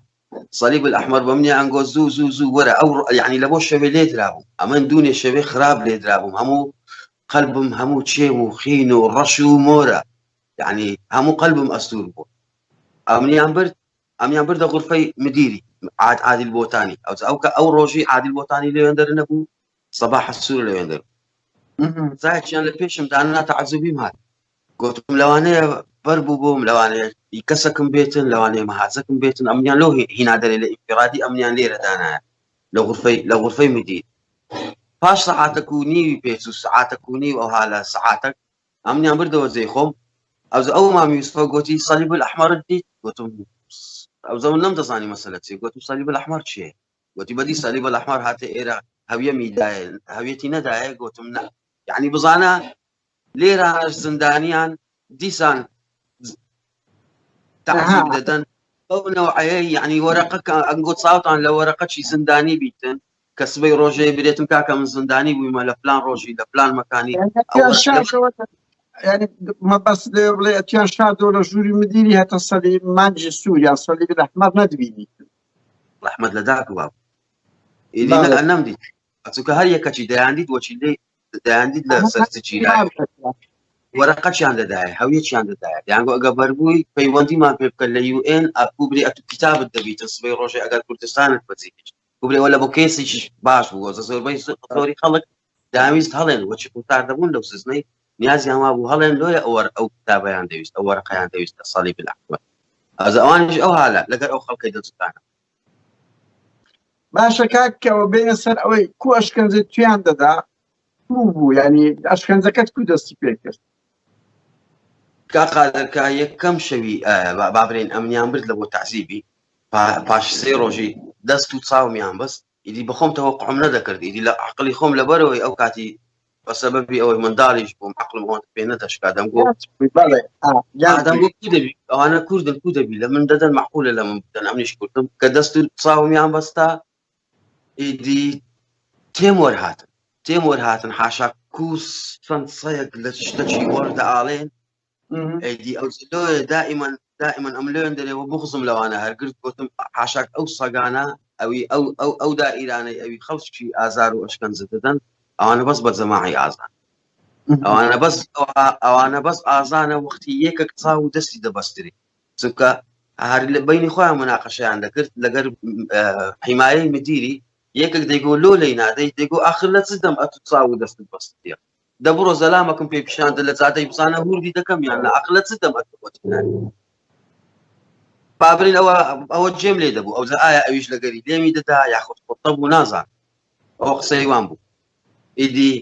الصليب الأحمر بمني عنقو زو ورا أو يعني لبو الشبه ليه درابهم أمن دوني الشبه خراب ليه درابهم همو قلبهم همو تشيمو خينو رشو مورا يعني همو قلبهم أسطور بو أمني عمبرد غرفي مديري عادل بوتاني أو روجي عادل بوتاني ليه يندر نبو صباح السور ليه يندر زايد شان لبيشم دانا تعذبي مال قلتم لواني بربو بوم لواني يكسكم بيتن لواني مهازكم بيتن أمنيان لو هنا دليل انفرادي أمنيان ليرة دانا لو غرفي مدير فاش ساعاتكوني بيتو ساعاتكوني أو هالا ساعاتك أمنيان بردو زي خوم أو ما يوسف قلتي صليب الأحمر الديت قلتم أو زمن لم تصاني مسألة قلتم صليب الأحمر شيء قلتي بدي صليب الأحمر هاتي إيرا هوية ميدايل هويتي ندايل قلتم لا يعني بزانا ليرة زندانيان ديسان تعذيب ددن أو نوعية يعني ورقك أنقول صوتا لو ورقة شي زنداني بيتن كسبي روجي بريتم كاكا من زنداني وما لفلان روجي لفلان مكاني يعني ما بس اتيان شادو لجوري مديري هتا الصليب مانجي سوريا الصليب الأحمر ندويني الأحمر لداك باب إذا نمدي أتوك هريا كشي داندي وشي لي داندي لا سرتجيرا ورقة شان داعي هوية شان داعي يعني قبل بوي في وندي ما بيبقى اليو ان أكبري أتو كتاب الدبي تصبي روجي أقل كردستان بتزيج كبري ولا بوكيسي باش بوز صور بي صوري خلق داميز هالين وشي كنتار دبون لو سزني نيازي هما بو هالين لويا أو كتابة ياندويست أو ورقة ياندويست الصليب الأحمر هذا أوانج أو هلا لقى أو خلق يدلستان باشا كاكا وبين السر أوي كو أشكنزة تويان دادا بو يعني أشكنزة كو دستي بيكر كقادر كاية كم شوي بابرين أمنيان برد لبو تعذيبي باش سيروجي دستو تصاوميان بس إذا بخوم توقعهم ندكرد إذا لا عقلي خوم لبروي أو كاتي بسببي أو من دارج بوم عقل مهون بينتش كادم جو كادم جو كودبي أو أنا كودبي لمن ددن معقولة لمن بدن أمنيش كردم كدستو تصاوميان بس تا ئیدی تێم وەرهاتن حاشا کووس چەند سەیەک لە شتەکی وەردە ئاڵێن ئەیدی ئەو لۆیە دائیمەن ئەم لێن دەرێەوە بغزم لەوانە هەرگرت گوتم حاشاک ئەو سەگانە ئەوی ئەو دائیرانەی ئەوی خەڵکی ئازار و ئەشکەنجە دەدەن ئەوانە بەس بە جەماعی ئازان ئەوانە بەس ئازانە وەختی یەکێک چاو و دەستی دەبەستری چونکە هەر لە بینی خۆیان مناقەشەیان دەکرد لەگەر حیمایەی مدیری یەکێک دەیگۆ لۆ لەی نادەی دەیگۆ ئاخر لە چ دەم ئەتو چاو و دەستت بەستیە دەبڕۆ زەلامەکەم پێ پیشاندە لە جادەی بزانە هوردی دەکەم یان لە ئاخر لە چ دەم ئەتو بابرین ئەوە جێم لێ دەبوو ئەوزە ئایا ئەویش لەگەری لێمی دەدا یاخود خۆتە بوو نازان ئەوە قسەی وان بوو ئیدی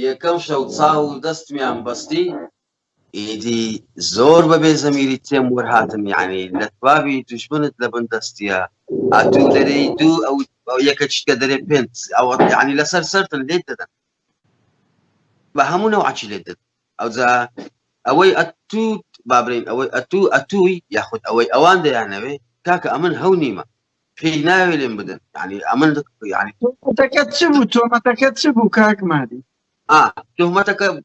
یەکەم شەو چاو و دەستمیان بەستی ئیدی زۆر بەبێ زەمیری تێم وەرهاتم یعنی لە توابی دوژمنت لە بن دەستیە ئەتوو دەرەی دوو ئەو یەکە چکە دەرێ پێنج ئەوە یعنی لەسەر سەرتن لێت دەدەن بە هەموو نەوعی لێت دەدەن ئەوجا ئەوەی ئەتوو بابرین ئەوەی ئەتووی یاخود ئەوەی ئەوان دەیانەوێ کاکە ئەمن هەو نیمە پێی ناوێ لێم بدەن یعنی ئەمن یعنی تۆمەتەکەت چ بوو تۆمەتەکەت چ بوو کاک مادی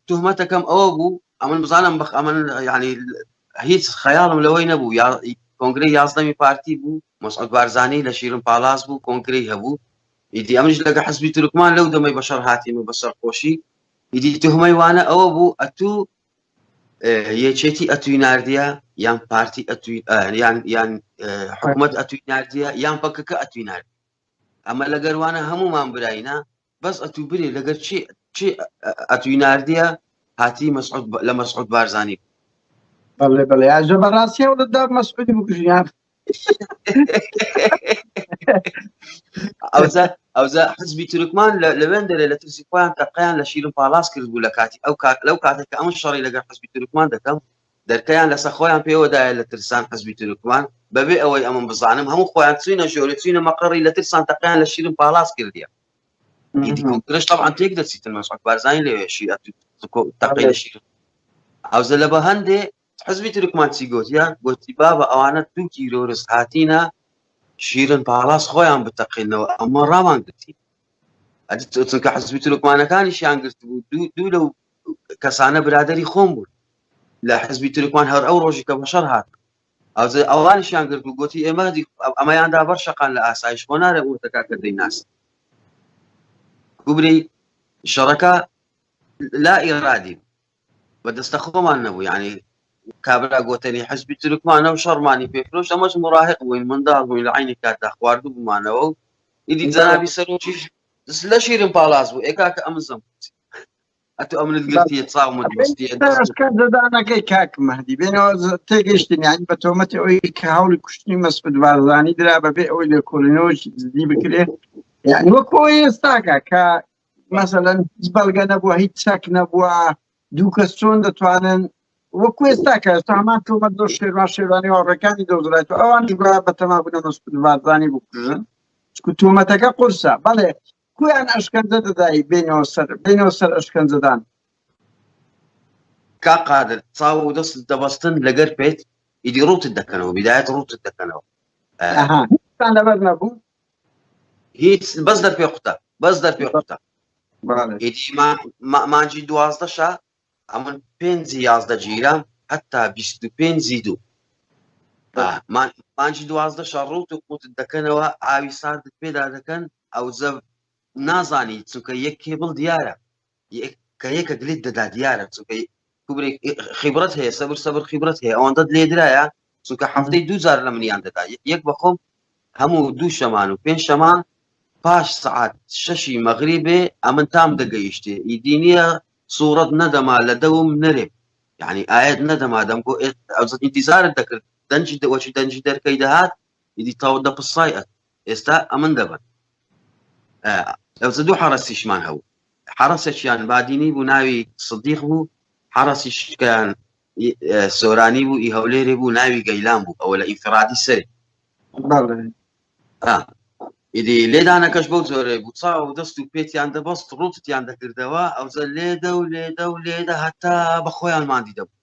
تهمەتەکەم ئەوە بوو ئەمن بزانم بەخ ئەمن یعنی هیچ خەیاڵم لەوەی نەبوو کۆنگرەی 11می پارتی بوو مەسعود بارزانی لە شیرن پالاس بوو کۆنگرەی هەبوو ئیدی ئەمنش لەگە حزبی تورکمان لەو دەمەی بەشەر هاتیمە بەسەر خۆشی ئیدی تهمەی وانە ئەوە بوو ئەتوو یەکێتی ئەتوی ناردیە یان پارتی ئەتوی یان حکوومەت ئەتوی ناردیە یان پەکەکە ئەتوی ناردی ئەمە لەگەروانە هەمومان براینا بەس ئەتوو برێ لەگەر چی ئەتوی ناردیە هاتی لە مەسعود بارزانی بەڵێ بەڵێ ئاژە بەڕاستی هەوڵتدا مەسعودی بکوژیان ئەوزە حزبی تورکمان لەوێن دەرێ لە ترسی خۆیان تەقەیان لە شیرن پالاس کرد بوو لە کاتی لەو کاتێک ئەم شەڕی لەگەر حزبی تورکمان دەکەم دەرکەیان لەسەر خۆیان پێوەدایە لە ترسان حزبی تورکمان بەبێ ئەوەی ئەمن بزانم هەموو خۆیان چوینە ژۆرە چوینە مەقڕی لە ترسان تەقەیان لە شیرن پالاس کردیە کۆنگرەش طبعا تێک دەچیتن مەسعود بارزانی لەوێشی تەقەی لە شیرن ئەوزە لە بە هەندێ حزبی تورکمان چی گوتی بابە ئەوانە 2 کیلۆرس هاتینە شیرن پالاس خۆیان بتەقینەوە ئەمە ڕامان گرتی چونکە حزبی تورکمانەکانیشیان گرت بوو دوو لەو کەسانە برادەری خۆم بوون لە حزبی تورکمان هەر ئەو ڕۆژی کە بەشەر هات ئەوانیشیان گرت بوو گوتی ئێمە ئەمەیاندا بەرشەقان لە ئاسایش خۆ نارە ئەوتەکە کە دەیناس کوبری شەڕەکە لا ئیرادی بەدەستە خۆمان نەبوو یعنی کابرا گوتنی حزبی تورکمانە و شەڕمانی پێفرۆش ئەمەش مراهق بووین منداڵ بووین لە عینی کاتدا خواردو بوومانەوە و ئیدی جەنابی سەرۆکیش لە شیرن پالاس بوو ئێکاکە ئەمە زەم ئەتو ئەمنت گرتیە چاومت ئەشکەنجەدانەکەی کاک مەهدی بێنەوە تێگەیشتن یانی بە تۆمەتی ئەوەی کە هەوڵی کوشتنی مەسعود بارزانی درا بەبێ ئەوەی لە کۆڵینەوەی زدی بکرێ یعنی وەکو ئێستاکە کە مەسەلەن هیچ بەڵگە نەبووە هیچ چەک نەبووە دوو کەس چۆن دەتوانن وەکو ئێستاکە ئێستامان تۆمەت دۆ شێوانی هاوڕێکانی دەوزرایەوە ئەوانی گویا بەتەما بوونە مەسعود بارزانی بکوژن چکو تۆمەتەکە قورسە بەڵێ کویان ئەشکەنجە دەدایی بینەوە سەر ئەشکەنجەدان کا قادر چاو و دەست دەبەستن لەگەر پێت ئیدی ڕوتت دەکەنەوە بیدایەت ڕوتت دەکەنەوە لەبەر نەبوو هیچ بەس دەرپێ قوتە ئیدی مانجی 12 ئەمن 5 گیرام حتا 25 دوو مانجی 12 ڕوت و قوتت دەکەنەوە ئاوی ساردت پێدا دەکەن ئەوزە نازانی چونکە یەک کێبڵ دیارە کە یەکە گلێت دەدا دیارە چونکە خیبرەت هەیە سەبر خیبرەت هەیە ئەوەندە لێدرایە چونکە هەفتەی 2000 لە منیان دەدا یەک بەخۆم هەموو 2 شەمان و 5 شەمان پاش سعات 6 مەغریبێ ئەمن تام دەگەیشتێ ئیدی نییە سوورەت نەدەما لە دەوم نەرێ یعنی ئاەت نەدەما دەمگۆ ئەوزت ئینتیزارت دەکرد دەنجی دەرکەی دەهات ئیدی تاوە دەپسایەت ئێستا ئەمن دەبن ئەوزە دوو حرەسیشمان هەبوو حرەسێکیان بادینی بوو ناوی سدیق بوو حرەسیشکیان سۆرانی بوو ئی هەولێرێ بوو ناوی گەیلان بوو ئەوە لە ئینفرادی سەرێ ئیدی لێدانەکەش بەو جۆرە بوو چاو دەست و پێتیان دەبەست ڕوتیان دەکردەوە ئەوزە لێدە و لێدە هەتا بە خۆیان مادی دەبوو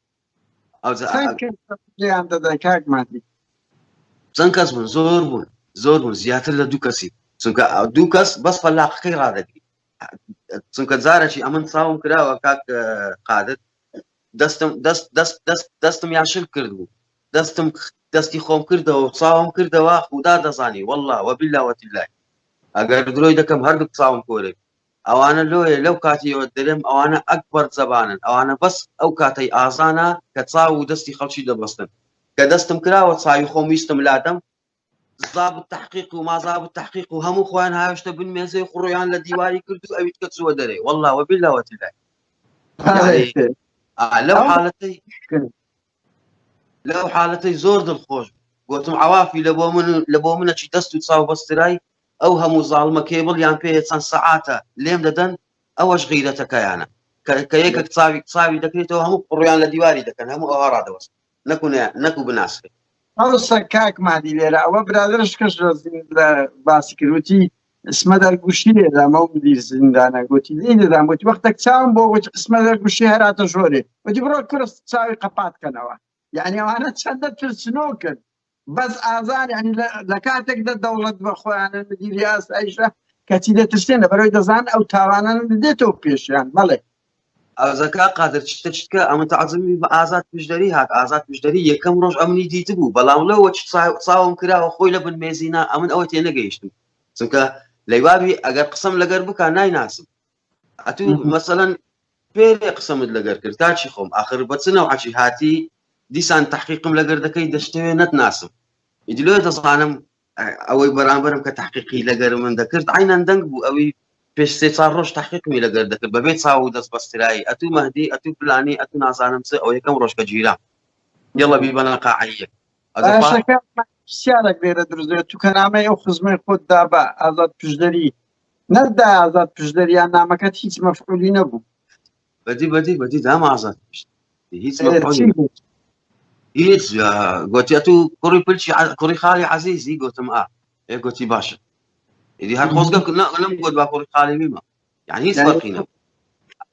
دەدا کاک مادی چەند کەس بوون زۆر بوون زیاتر لە 2 کەسی چونکە دوو کەس بەس فەلاقەکەی ڕادەگری چونکە جارێکی ئەمن چاوم کراوە کاک قادر دەستم یاشر کرد بوو دەستی خۆم کردەوە چاوم کردەوە خودا دەزانی والله وبالله وتالله ئەگەر درۆی دەکەم هەردوو چاوم کۆرێک ئەوانە لۆیە لەو کاتیەوە دەرێم ئەوانە ئەکبەر زەبانن ئەوانە بەس ئەو کاتەی ئازانە کە چاو و دەستی خەڵکی دەبەستن کە دەستم کراوە چاوی خۆم ویستم لادەم زاب التحقیق و مازاب التحقیق و هەموو خۆیان هاوشتە بن مێزەی خڕۆیان لە دیواری کرد و ئەویت کە چووە دەرێ والله وبالله وتالله لەو حالەتەی زۆر دڵخۆش گوتم عوافی لە بۆ منەکی دەست و چاو بەسترای ئەو هەموو زاڵمە کێبڵیان پێ چەند سەعاتە لێم دەدەن ئەوەش غیرەتەکەیانە کە یەکێک چاوی دەکرێتەوە هەموو قڕۆیان لە دیواری دەکەن هەموو ئەوە ڕادەوەست نەکو بناسکە هەڵسە کاک مادی لێرە ئەوە برادرش کەش لە باسی کردوتی اسمە دەرگوشی لێدا مە مدیر زیندانە گوتی لێ دەدام گوتی وەختێک چاوم بۆ گوتی قسمە دەرگوشی هەراتە ژۆرێ وتی بڕۆ کورس چاوی قەپاتکەنەوە یعنی ئەوانە چەندە ترسنۆ کرد بەس ئازار ینی لە کاتێکدا دەوڵەت بە خۆیانە مدیری ئاسایشە کەچی دەترسێنە بەرەوەی دەزان ئەو تاوانان دێتەوە پێشیان بەڵێ ئەوزەکە قادر چتە ئەمە تەعزمی بە ئازاد پشدەری هات ئازاد پشدەری یەکەم ڕۆژ ئەمنی دیت بوو بەڵام لەوە چاوم کراوە خۆی لە بن مێزینا ئەمن ئەوە تێ نەگەیشتم چونکە لەیوابی ئەگەر قسم لەگەر بکە نایناسم ئەتوو مەسەلەن پێرێ قسەمت لەگەر کرد تاچی خۆم ئاخر بەچنەوە عەچی هاتی دیسان تحقیقم لەگەر دەکەی دەشتەوێ نەتناسم ئیدی لێ دەزانم ئەوەی بەرامبەرم کە تحقیقی لەگەر من دەکرد عینەن دەنگ بوو ئەوەی پێش سێ چوار ڕۆژ تحقیقمی لەگەر دەکرد بەبێ چاو و دەست بەسترایی ئەتوو مەهدی ئەتوو فلانی ئەتوو نازانم چ ئەو یەکەم ڕۆژکە گیرا یەڵە بیر بەنە قاعەیە پرسیارێک لێرە دروست تو کەنامەی ئەو خزمەی خۆتدا بە ئازاد پشدەری نەدا ئازاد پشدەریان نامەکەت هیچ مەفعولی نەبوو بەدی دام ئازاد هیچ هیچ گوتی ئەتوو کوڕی خاڵی عەزیزی گوتم گوتی باشە ئیدی هەر خۆزگە لەم گوت با کوڕی خاڵی میمە یعنی هیچ فەرقی نەبوو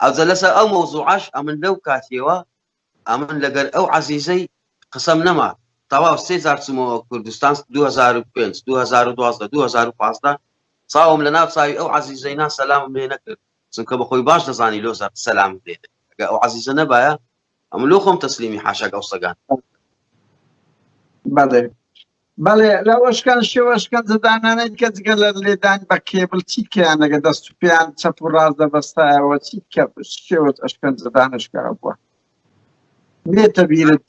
ئەوجە لەسەر ئەو مەوزوعەش ئەمن لەو کاتیەوە ئەمن لەگەر ئەو عەزیزەی قسەم نەما تەواو 3000 چوومەوە کوردستان 2005 2012 2015 چاوم لە ناو چاوی ئەو عەزیزەینا سەلامم لێ نەکرد چونکە بەخۆی باش دەزانی لۆزار سەلام دێت ئەگە ئەو عەزیزە نەبایە ئەم لۆ خۆم تەسلیمی حاشاک ئەو سەگان بەڵێ لەوەشکان شێوەشکەن زەدانانەی کە جگە لە لێدان بە کێبڵ چی کەیان ئەگە دەست و پێیان چەپ و ڕاست دەبەستایەوە چی کە شێوەت ئەشکەن زەدانشکا بووە بێتە بیرت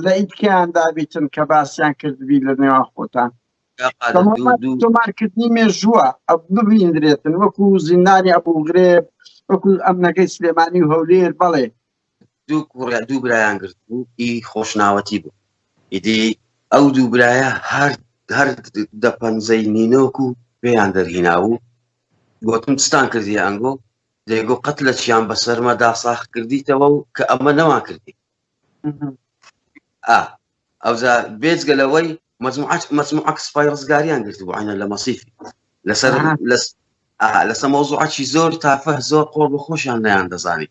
لە ئیتکیان دابیتن کە باسییان کردبی لە نێوان خۆتان تۆمارکردنی مێژووە ببیندرێتن وەکو زیندانی ئەبوو غرێب وەکو ئەمنەکەی سلێمانی و هەولێر بەڵێ دوو برایان گرت بوو ئی خۆشناوەتی بوو ئیدی ئەو دوو برایە هەر دەپەنجەی نینۆک و پێیان دەرهیناوە گوتم چتان کردی ئەنگۆ دەیگۆ قەت لە چیان بەسەرمەدا ساخ کردیتەوە و کە ئەمە نەوان کردی ئەوزا بێجگە لەوەی مەجموعە کسپای ڕزگاریان گرت بوو عینە لە مەسیفی لەسەر مەوزوعەکی زۆر تافە زۆر قۆڕ بەخۆشیان نەیان دەزانی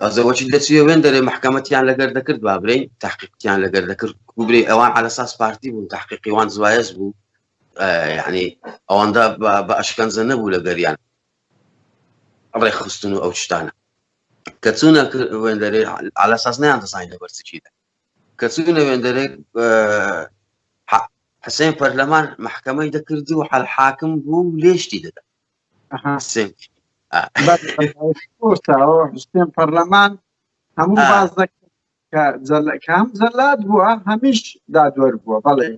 ئەوزەوەچی دەچوێ وێن دەرێ محکەمەتیان لەگەر دەکرد بابرین تحقیقیان لەگەر دەکرد کوبرێ ئەوان على ئەساس پارتی بوون تحقیقی وان زوایز بوو یعنی ئەوەندا بە ئەشکەنجە نەبوو لەگەریان ڕێ خستن و ئەو شتانە کە چوونە وێن دەرێ على ئەساس نەیان دەزانی لەبەر چیدا کە چوونە وێن دەرێ حسێن پەرلەمان محکەمەی دەکردی و حاکم بوو لێشتی دەدا حسێن پەرلەمان هەموو باز کام زەلات بووە هەمیش دادوەر بووە بەڵێ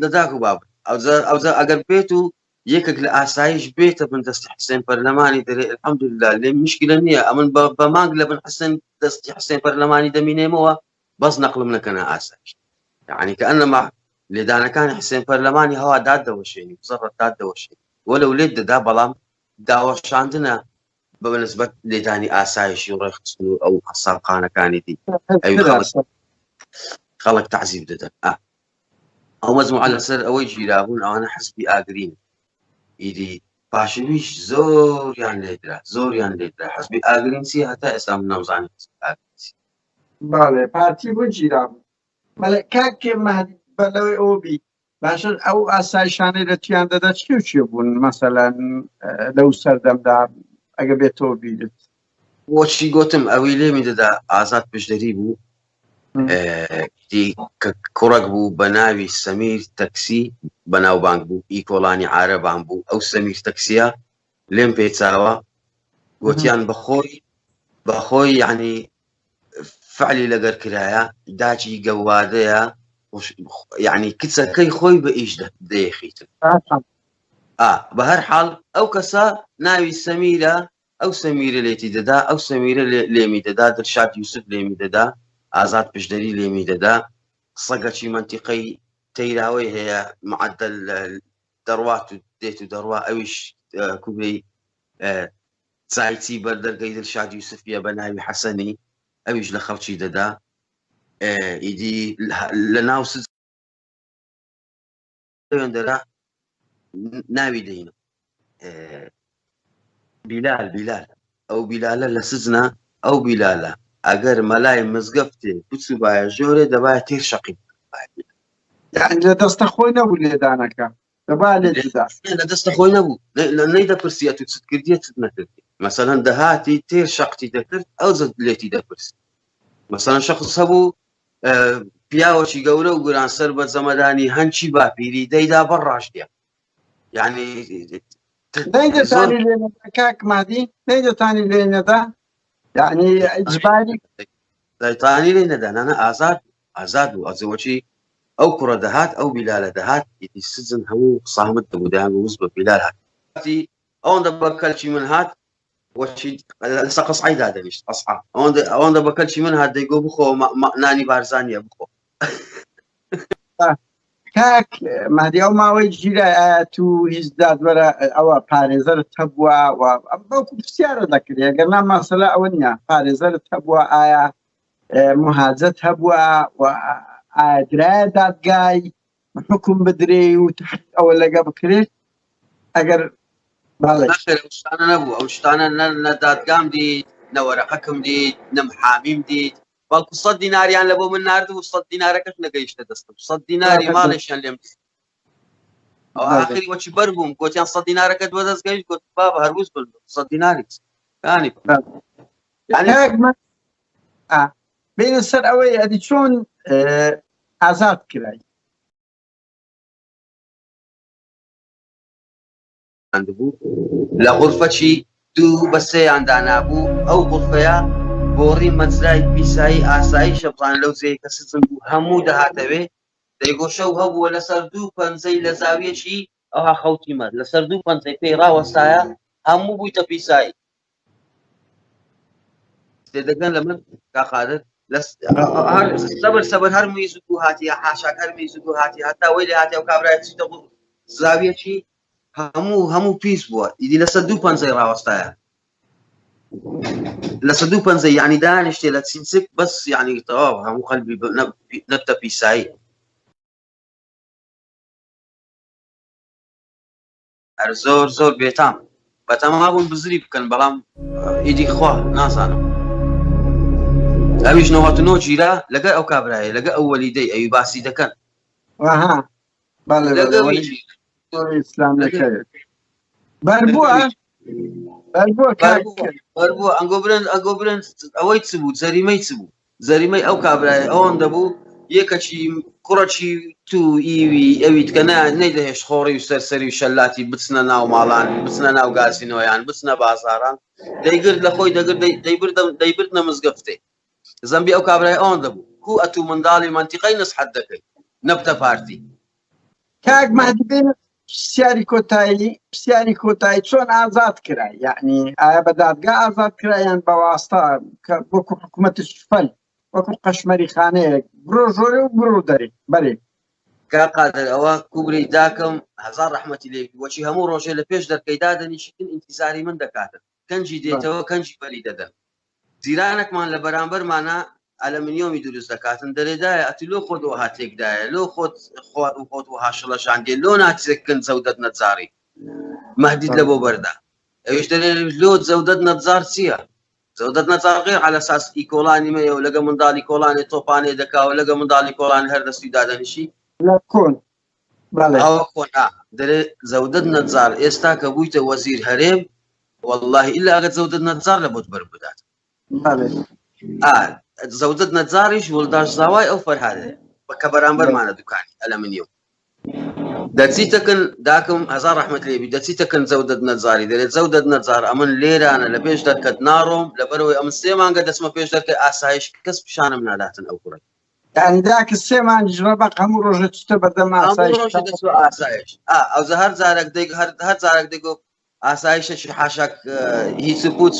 لەداک و باب ئەوزە ئەگەر بێت و یەکێک لە ئاسایش بێتە بن دەستی حسێن پەرلەمانی دەرێ الحەمدولله لێ مشکلە نییە ئەمن بە مانگ لە بن دەستی حسێن پەرلەمانی دەمینێمەوە بەس نەقلم نەکەنە ئاسایش یعنی کە ئەنەما لێدانەکانی حسێن پەرلەمانی هەوا دادەوەشێنی زەڕەت دادەوەشێنی وەلەو لێت دەدا بەڵام داوەشاندنە بەنسبەت لێدانی ئاسایشی و ڕێخستن و ئەو قەسابخانەکانی دی خەڵک تعزیب دەدەن ئەو مەجموعە لەسەر ئەوەی گیرابوون ئەوانە حزبی ئاگرین ئیدی پاشویش زۆریان لێدرا حزبی ئاگرین چی هەتا ئێستا من نەمزانی بەڵێ پارتی بۆ گیرابوو بەڵێ کاکێ مەهدی بەلەوەی ئەوە بی باشە ئەو ئاسایشانەی لە تویان دەدا چی و چی بوون مەسەلەن لەو سەردەمدا ئەگە بێتەوە بیرت بۆچی گوتم ئەوی لێمی دەدا ئازاد پشدەری بوو کوڕک بوو بە ناوی سەمیر تەکسی بەناوبانگ بوو ئیکۆڵانی عارەبان بوو ئەو سەمیر تەکسیە لێم پێچاوە گوتیان بەخۆی یعنی فعلی لەگەر کرایە داچی گەوادەیە یعنی کچەکەی خۆی بە ئیش دەیەخیتن بە هەر حاڵ ئەو کەسە ناوی سەمیرە ئەو سەمیرە لێتی دەدا ئەو سەمیرە لێمی دەدا دڵشاد یوسف لێمی دەدا ئازاد پشدەری لێمی دەدا سەگەکی منتیقەی تەیراوەی هەیە معدل دەڕوات و دێت و دەڕوا ئەویش کوبەی چایچی بەردەرگەی دڵشاد یوسفیە بە ناوی حەسەنی ئەویش لە خەڵکی دەدا ئیدی لە ناو سوێندەرا ناوی دەینە بیلال ئەو بیلالە لە سزنە ئەو بیلالە ئەگەر مەلای مزگەفتێ بچوو باە ژۆرێ دەبایە تێر شەقی یعنی لە دەستە خۆی نەبوو لێدانەکە دەبا لێ جودا لە دەستە خۆی نەبوو نەیدەپرسیەت و چت کردیە چت نەکردی مەسەلەن دەهاتی تێر شەقتی دەکرد ئەو زەد لێتی دەپرسی مەسەلەن شەخص هەبوو پیاوەکی گەورە و گورانسەر بە زەمەدانی هەنچی باپیری دەیدا بەڕاشتیە یعنی نەیدەتانی لێنەدا کاک مادی نەیدەتانی لێنەدا یعنی ئیجباری دەیتانی لێ نەدانانە ئازاد بوو ئەزەوەچی ئەو کوڕە دەهات ئەو بیلالە دەهات ئیدی سزن هەموو سامت دەبوودیان وز بە بیلال هاتی ئەوەندە بە کەلکی من هات وەچی لەسە قەسعی دادەنیشت ئەسعا ئەوەندە بە کەلکی من هات دەیگۆ بخۆ نانی بارزانیە بخۆ کاک مادی ئەو ماوەی ژیرە تو هیچ دادوەرە ئەوە پارێزەرت هەبووە بەڵکو پرسیارە دەکرێت ئەگەرنا مەسەلە ئەوە نییە پارێزەرت هەبووە ئایا مهاجەت هەبووە ئایا درایە دادگای حکم بدرێ و ئەوە لەگە بکرێت ئەگەر شتانە نەبوو ئەو شتانە نە دادگام دیت نەوەرەقەکەم دیت نەمحامیم دیت بەڵکو 100 دیناریان لە بۆ من ناردبوو 100 دینارەکەش نەگەیشتە دەستم 100 دیناری ماڵێکیان لێم ئەو ئاخری وەچی بەربووم گوتیان 100 دینارەکەت بۆ دەستگەیشت گوت بابە هەربووز بن 100 دیناری بینە سەر ئەوەی ئەدی چۆن ئازاد کرای لە غورفەی دوو بە سێیان دانابوو ئەو غورفەیە بۆڕی مەجرای پیسایی ئاسایی شەبزان لەو جێی کە سزم بوو هەموو دەهاتەوێ دەیگۆشە و هەبووە لەسەر دوو پەنجەی لە زاویەکی ئەوها خەوتی مەد لەسەر دوو پەنجەی پێی ڕاوەستایە هەموو بوویتە پیسایی دەگەن لە من کاقادر سەبەر هەر میزوک و هاتیە حاشاک هەر میزوک و هاتی هەتا وەی لە هاتی ئەو کابرای چیتە بوو زاویەکی هەموو پیس بووە ئیدی لەسەر دوو پەنجەی ڕاوەستایە لەسەر دوو پەنجەی یعنی دانیشتێ لە چینچک بەس یعنی تەواو هەموو قەلبی نەتە پیسایی هەر زۆر بێتام بەتەما بوون بزری بکەن بەڵام ئیدی خوا نازانم ئەویش 99 گیرە لەگەر ئەو کابرایە لەگەر ئەو وەلیدەی ئەوی باسی دەکەن بەربووە ئەنگۆ برن ئەوەی چ بوو جەریمەی چ بوو جەریمەی ئەو کابرایە ئەوەن دەبوو یەکەکی کوڕەکی تو ئیوی ئەویت کە نەیدەهێش خۆڕی و سەرسەری و شەلاتی بچنە ناو ماڵان بچنە ناو گازینۆیان بچنە بازاران دەیگرت لە خۆی دەگرت دەیبردنە مزگەفتێ زەمبی ئەو کابرای ئەوەن دەبوو کو ئەتوو منداڵی منتیقەی نسحەت دەکەیت نەبتە پارتی کاک مادی بێنە پرسیاری کۆتایی چۆن ئازاد کرای یعنی ئایا بە دادگا ئازاد کرایان بەواستا وەکو حکوومەتش فەل وەکو قەشمەری خانەیەک بڕۆ ژۆرێ و بڕۆ دەرێ بەرێ کاقادر ئەوە کوبری داکەم هەزار ڕەحمەتی لێ وەچی هەموو ڕۆژێ لە پێش دەرکەیدا دەنیشتن ئینتیزاری من دەکاتن کەنجی دێتەوە کەنجی بەری دەدەن جیرانێکمان لە بەرامبەرمانە ئەلەمینیۆمی دروست دەکاتن دەرێدایە ئەتی لۆ خۆت وها تێکدایە لۆ خۆت وها شەڵەشاندێ لۆ ناچێککن زەودەت نەجاری مەهدید لە بۆ بەردا ئەویش دەرێ لۆ زەودەت نەجار چییە زەودەت نەجار غێر عەلە ئەساس ئیکۆڵانی مەیە و لەگە منداڵی کۆڵانی تۆپانێ دەکا و لەگە منداڵی کۆڵانی هەردەستی دادەنیشی لە کۆن او كون دري زودت نزار استا كبويت وزير هرم والله الا اجت زودت نزار لبوت بربدات زودت نزاريش ولداش زواي او فرهاده بكبرانبر معنا دكاني الومنيوم دتسيتكن داكم هزار رحمه لي دتسيتكن زودت نزاري دريت زودت نزار امن ليره انا لبيش دركت نارهم لبروي امن سيمان قد اسمه بيش درك اسايش كسب شان من لاتن او كره يعني ذاك السيمان جربا قاموا رجت تبدا ما اسايش او زهر زارك ديك هر زارك ديكو اسايش شي حاشك هي سبوت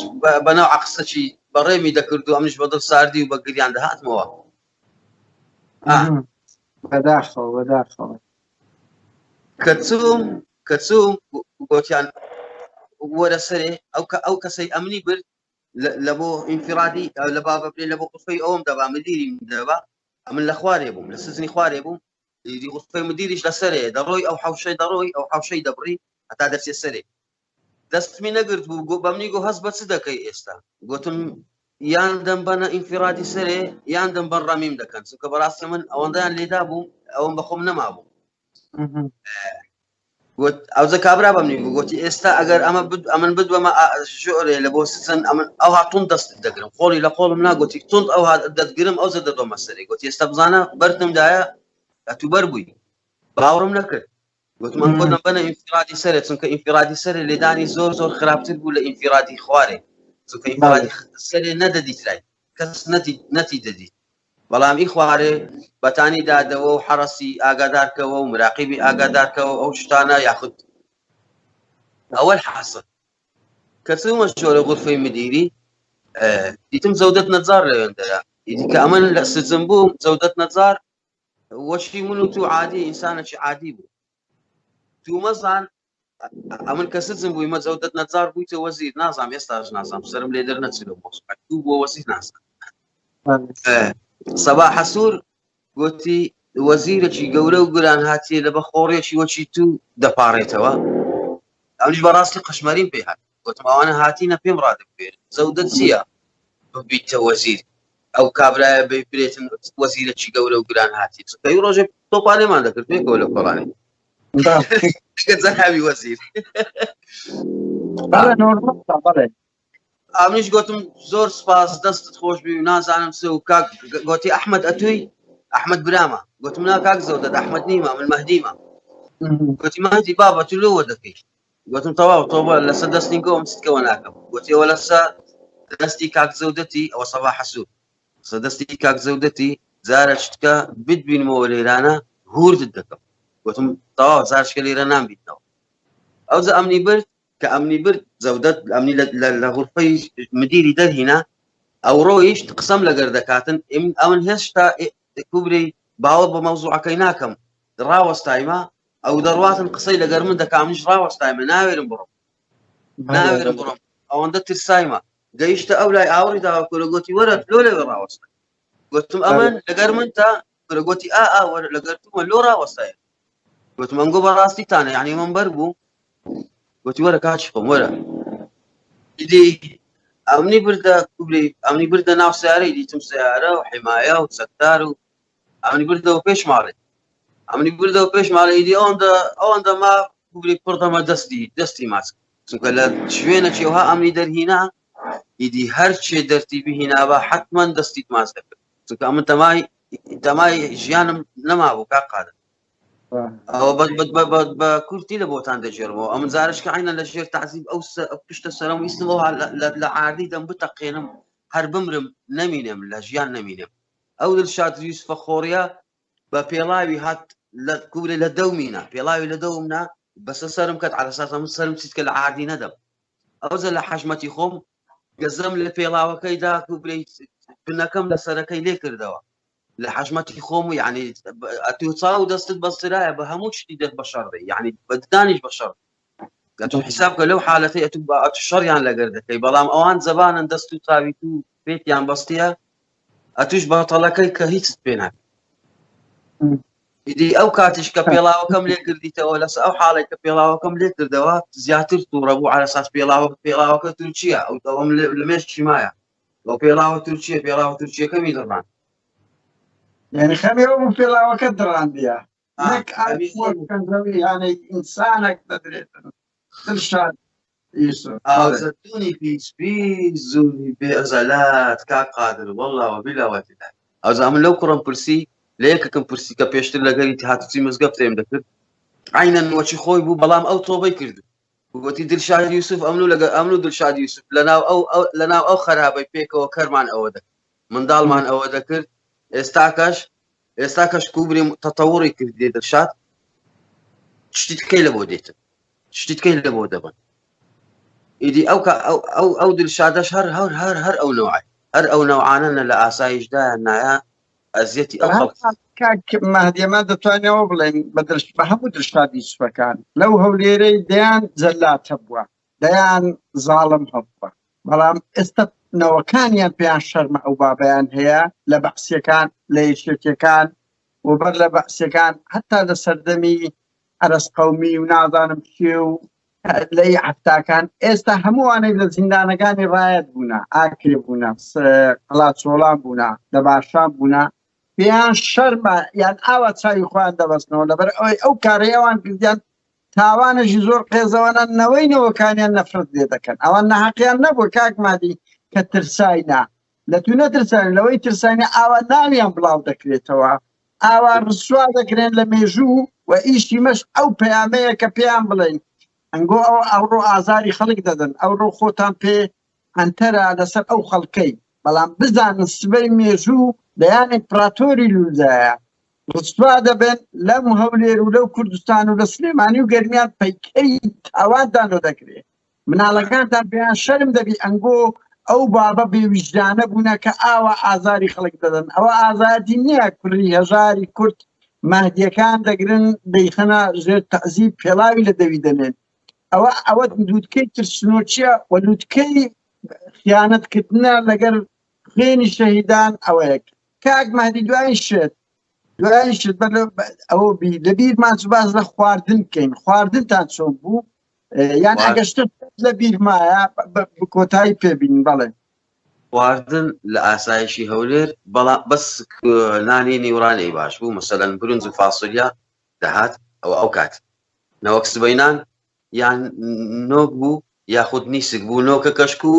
بنوع قصتي بريمي دكردو امنش بدل ساردي وبقري عند هات موا بداخل كتسوم قوتيان ولا سري او كسي امني بر لبو انفرادي او لبا ببري لبو قفي اوم دبا مديري دبا من الاخوار يبو لسزني خوار يبو يدي قفي مديريش لسري دروي او حوشي دروي او حوشي دبري حتى درس السري دست من نقرت بمني جو هز بس دكاي استا قلتم ياندم بنا انفرادي سري ياندم برا ميم دكان سو كبراس من او اندان لي دابو او بخم نمابو قلت او زكابرا بمني قلت استا اگر امن بد وما شعري لبوسن امن او هاتون دست دقرم قولي لقول منا قلت تونت او هاد دقرم او زد دو مسري قلت استبزانا برتم دايا اتبربي باورم لك قلت من قلنا بنا انفرادي سري تسنك انفرادي سري اللي داني زور خرابتر ولا انفرادي خواري تسنك انفرادي سري نددي تلاي كس نتي ددي بەڵام ئی خوارێ بەتانی دادەوە و حرەسی ئاگادارکەوە و مراقیبی ئاگادارکەوە ئەو شتانە یاخود ئەوەل حاصل کە چوومە شۆرە غورفەی مدیری دیتم زەودەت نەجار لەوێندەدا ئیدی کە ئەمن لە سجن بووم زەودەت نەجار وەشی من و تو عادی ئینسانێکی عادی بوو تو مەزان ئەمن کە سجن بوویمە زەودەت نەجار بوویتە وەزیر نازام ئێستاش نازام سرم لێ دەرنەچرە مۆسوعەت تو بۆ وەزیر نازان صباح سور قلتي وزيرتي قولوا قران هاتي لبا خوريتي وشي تو دباريتوا أمني براسي قشمرين بيها قلت ما أنا هاتينا في مرادك بيه زودت سيا بيت وزير أو كابرا بيت وزيرتي قولوا قران هاتي كي رجب طوباني ما ذكرت بيه قولوا قراني قلت زهابي وزير بله نورمال بله امنيش قلتم زور سباس دست خوش بي نازانم سو كاك قلتي احمد اتوي احمد براما قلت منا كاك زودت احمد نيمه من مهديمه قلت مهدي بابا تلو ودكي قلتم طوبا لسا دستي قوم ستكوناكم قلت ولا سا دستي كاك زودتي او صباح سو دستي كاك زودتي زارشتكا بد بين موليرانا هورد الدكم قلتم طواب زارش كليرانام بيتنو او زا امني برد كأمني برد زودت أمني لغرفة مديري در هنا أو رويش تقسم لقردكاتن أمن هشتا كبري باور بموضوع كيناكم راوس تايما أو درواتن قصي لقرمن دك أمنيش راوس تايما ناويرن برم أو عند ترسايما جايشت أولاي أوري دا كرقوتي ورد لولا راوس قلتم أمن لقرمن تا كرقوتي ورد لقرتم لو راوس تايما قلتم أنقو براستي تانا يعني من بربو قلت ورا كاشفهم ورا إدي أمني بردا كبري أمني بردا ناو سيارة إدي تم سيارة وحماية وسكتار أمني بردا وبيش مالي إدي أوندا ما كبري بردا ما دستي ماسك سكلا شوينا شيوها أمني در هنا إدي هر شيء درتي به هنا با حتما دستي ماسك سكلا أمن تماي جيانم نما بو كاقادا أو بكورتي لبوتان دجربو أمن زارش كعينا لجير تعذيب أو بشت السلام يسلموها لعادي دم بتقينم هربمرم نمينم لجيان نمينم أو للشات يوسف خوريا ببيلاوي هات لكوري لدومينا بيلاوي لدومنا بس سرم كت على أساس من سرم سيتك العادي ندم أو زل حجمتي خوم جزم لبيلاوي كيدا كوري كنا كم لسركي ليكر دوا لحجمتي خوم يعني أتوصاو دست بصرايا بهموش تيد البشر يعني بدانيش بشر قالوا حسابك لو حالتي أتبقى أتشر يعني لقردك بلام أوان زبان دستو تاويتو بيت يعني بسطيا أتوش بطلكي كهيت بينك إدي أو كاتش كبيلاو كم لقرديته ولا أو حالة كبيلاو كم لقردوا زياتر توربو على أساس بيلاو كتركيا أو توم لمش معايا لو بيلاو تركيا كم يدران يعني خم يوم في لا وقدر عندي نەک ئاوەکەنەوەی یانەی ئینسانێک دەدرێتن دڵشاد یوسف ئازەتونی پیچ زوونی بێعزەلات کاک قادر وەڵڵاوە بیلاوەتیدا ئەوزا من لەو کوڕم پرسی لە یەکەکەم پرسی کە پێشتر لەگەری هاتوچی مزگەفتێم دەکرد عینەن وەچی خۆی بوو بەڵام ئەو تۆبەی کرد وتی دڵشاد یوسف ئەمن و دڵشاد یوسف لەناو ئەو خەرابەی پێکەوە کەرمان ئەوە دەکرد منداڵمان ئەوە دەکرد ئێستاکەش کوبری تەتەوڕی کردێ دڵشاد شتی تکەی لە بۆ دێتن شتی تکەی لە بۆ دەبن ئیدی ئەو دڵشادەش هەر ئەو نەوعانە لە ئاسایشدایان نایە ئەزیەتی ئەو کاک مەهدیەمە دەتوانێەوە بڵێن بە هەموو دڵشادی یوسفەکان لەو هەولێرەی دەیان جەلات هەبووە دەیان زاڵم هەبووە بەڵام ئێستا نەوەکانیان پێیان شەرمە ئەو بابەیان هەیە لە بەعسیەکان لە یەکێتیەکان وبەر لە بەعسیەکان هەتا لە سەردەمی ئەرەس قەومی و نازانم چێ و لە عەفتاکان ئێستا هەمووانەی لە زیندانەکانی ڕایەت بوونە ئاکرێ بوونە قەڵات چۆڵان بوونە لە باشان بوونە پێیان شەرمە یان ئاوا چاوی خۆیان دەبەستنەوە لەبەر ئەوەی ئەو کارەیەوان کردیان تاوانەژی زۆر قێزەوەنە نەوەینەوەکانیان نەفرەت لێ دەکەن ئەوان نەحەقیان نەبووە کاک مادی کە ترساینا لە تو نەترسان لەوەی ترسانە ئاوا ناویان بڵاو دەکرێتەوە ئاوا ڕسوا دەکرێن لە مێژوو و ئیشی مەش ئەو پەیامەیە کە پێیان بڵێن ئەنگۆ ئەوڕۆ ئازاری خەڵک دەدەن ئەوڕۆ خۆتان پێ ئەنتەرە لەسەر ئەو خەڵکەی بەڵام بزانن سبەی مێژوو دەیان ئیمپراتۆری لوزایە ڕسوا دەبن لەم هەولێر و لەو کوردستان و لە سلێمانی و گەرمیان پەیکەی تاوانتانۆ دەکرێت مناڵەکانتان پێیان شەرم دەبی ئەنگۆ ئەو بابە بێویژدانە بوونە کە ئاوا ئازاری خەڵک دەدەن ئەوە ئازادی نییە کوردی هەژاری کورد مەهدیەکان دەگرن دەیخەنە ژێر تەعزیب پێڵاوی لە دەوی دەنێن ئەوە لووتکەی ترسنۆچیە و لووتکەی خیانەتکردنە لەگەر خوێنی شەهیدان ئەوەیەک کاک مەهدی دوای شت ئەوە لە بیرمان باز لە خواردن بکەین خواردنتان چۆن بوو یان ئەگەشتر لە بیرمایە کۆتایی پێبین بەڵێ خواردن لە ئاسایشی هەولێر بەڵام بەس نانی نیورانەی باش بوو مەسەلەن برنج و فاسۆلیا دەهات ئەو کات نەوەک سبەینان یان نۆک بوو یاخود نیسک بوو نۆکە کەشک و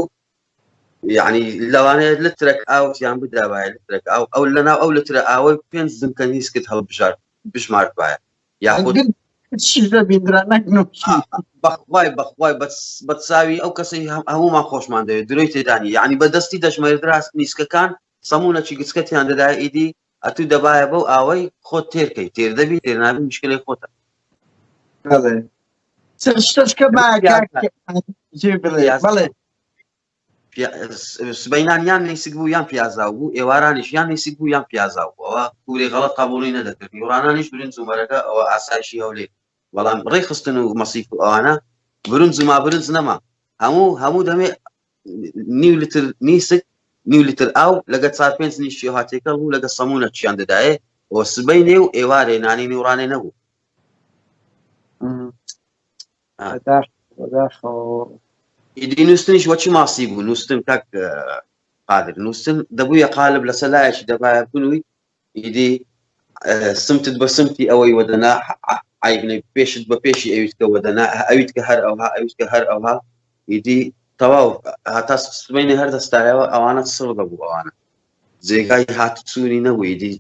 یعنی لەوانەیە لترێک ئاوتیان بدابایە لترێک ئەو لەناو ئەو لترە ئاوەی 5 زنکە نیسکت هەڵبژار بشمارت باە یاخود بەخوای بەچاوی ئەو کەسی هەمومان خۆشمان دەوێت درۆی تێدانی یعنی بەدەستی دەژمێر دراست نیسکەکان سەمونەکی گچکەتیان دەدای ئیدی ئەتوو دەبایە بەو ئاوەی خۆت تێرکەی تێردەبی تێرنابی مشکلەی خۆتە بڵێ سبەینان یان نیسک بوو یان پیازاو بوو ئێوارانیش یان نیسک بوو یان پیازاو بوو ئەوە کوری غەڵەت قبوڵی نەدەکرد نیورانانیش برنج و مەرەکە ئەوە ئاسایشی هەولێر بەڵام ڕێخستن و مەسیف و ئەوانە برنج و مابرنج نەما هەموو دەمێ نیو لتر نیسک نیو لتر ئاو لەگە 4-5 نیشتی هاتێکە بوو لەگە سەمونە چیان دەدایێ ئەوە سبەینێ و ئێوارێ نانی نیورانێ نەبوو ئیدی نووسنیش وەچی ماسی بوو نووسن کاک قادر نووسن دەبوویە قالب لە سەلایەکی دەبایە بنووی ئیدی سمتت بە سمتی ئەوەی وەدەنا عیبنەی پێشت بە پێشی ئەویتکە وەدەنا ئەویت کە هەر ئەوها ئەویت کە هەر ئەوها ئیدی تەواو هەتا سبەینێ هەر دەستایەوە ئەوانە سڕ دەبوو ئەوانە جێگای هاتوچوونی نەبوو ئیدی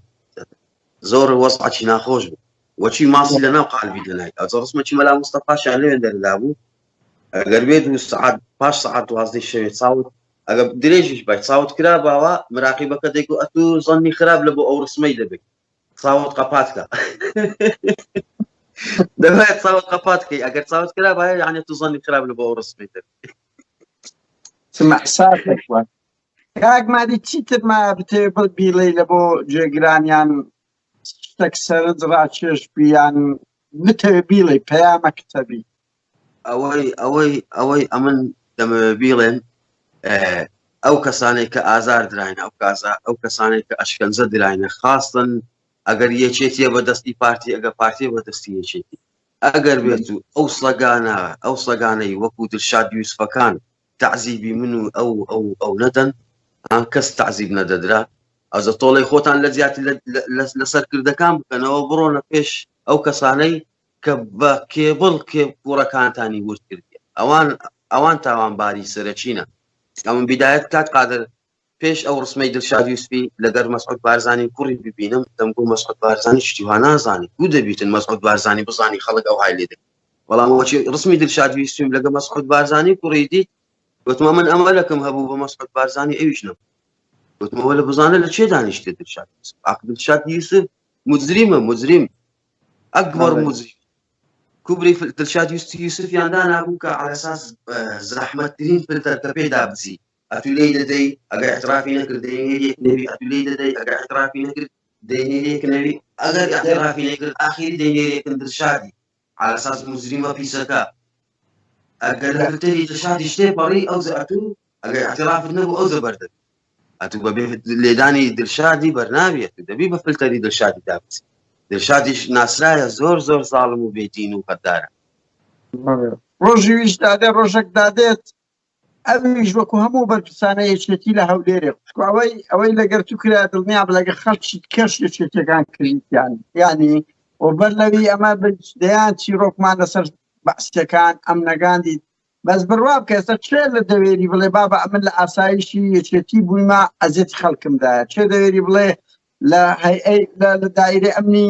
زۆر وەزعی ناخۆش بوو وەچی ماسی لەناو قالبی دەنای ئەجە ڕسمەکی مەلا مستەفاشیان لێوێن دەردا بوو ئەگەر بێت و سعات پاش سعات 12 شەوێ چاوت ئەگەر درێژیش بای چاوت کرا باوە مراقیبەکە دەیک و ئەتوو زەنی خراپ لە بۆ ئەو ڕسمەی دەبێت چاوت قەپاتکە دەبێت چاوت قەپاتکەی ئەگەر چاوت کرا باە یعنی تو زەنی خراپ لە بۆ ئەو ڕسمەی دەبێت کاک مادی چیتر ما بتێ بیڵێ لە بۆ جێگرانیان شتێک سەرنج ڕاکێش بیان بتەوێ بیڵێ پەیامە کتەبی ئەوەی ئەمن دەمەوێ بیڵێن ئەو کەسانێک کە ئازار دراین ئەو کەسانێک کە ئەشکەنجە دراینە خاستن ئەگەر یەکێتیە بەدەستی پارتی ئەگە پارتی بەدەستی یەکێتی ئەگەر بێت و ئەو سەگانەی وەکو دڵشاد یوسفەکان تعزیبی من و ئەو نەدەن کەس تعزیب نەدەدرا ئەزە تۆڵی خۆتان لە زیاتی لە سەرکردەکان بکەنەوە بڕۆنە پێش ئەو کەسانەی کە بە کێبڵ کێبوڕەکانتانی ورد کردی ئەوان تاوانباری سەرەکیینە. ئەمن بیدایەت کات قادر پێش ئەو ڕسمەی دڵشاد یوسفی لەگەر مەسعود بارزانی کوڕی ببینم دەمگو مەسعود بارزانی شتیوا نازانی بوو دەبیتن مەسعود بارزانی بزانی خەڵک ئەو های لێ دەکەن. بەڵام ڕسمی دڵشاد یوسفیم لەگە مەسعود بارزانی کوڕی دیت وتمە من ئەمەلەکەم هەبوو بە مەسعود بارزانی ئەویش نەبوو. وتمەوە لە بزانە لە چێ دانیشتێ دڵشاد یوسف؟ دڵشاد یوسف مجرم ئەکبەر مجرم. کوبری دڵشاد یوسف یاندا نابوو کە على ئەساس زەحمەتترین فلتەر کە پێدا بچی ئەتو لێی دەدەی ئەگەر احترافی نەکرد دەینێریەک نەوی ئەتو لێی دەدەی ئەگەر احترافی نەکرد دەینێریەک نەوی ئەگەر احترافی نەکرد ئاخری دەینێریەکن دڵشادی على ئەساس مجرمە پیسەکە ئەگەر لە فلتەری دڵشادی شتێ پەڕی ئەو ئەتو ئەگەر احترافت نەبوو ئەو زەبەردە ئەتو بەبێ لێدانی دڵشادی بەرنابێت دەبی بە فلتەری دڵشادی دابچی. دڵشادیش ناسرایە زۆر زاڵم و بێدین و قەددارە. ڕۆژی ویش دادێ ڕۆژێک دادێت ئەویش وەکو هەموو بەرپرسانە یەکێتی لە هەولێرێ ئەوەی لەگەر تو کرا دڵنیا لەگە خەڵکی کەش یەکێتەکان کردیان ینی وبەر لەوی ئەمە دەیان چیرۆکمان لەسەر بەعسیەکان ئەمنەکان دیت بەس بڕوا بکە ئێستا چێ لە دەوێری بڵێ بابە ئەمن لە ئاسایشی یەکێتی بوویمە ئەزیەتی خەڵکمدایە چێ دەوێری بڵێ لە لە دایرە ئەمنی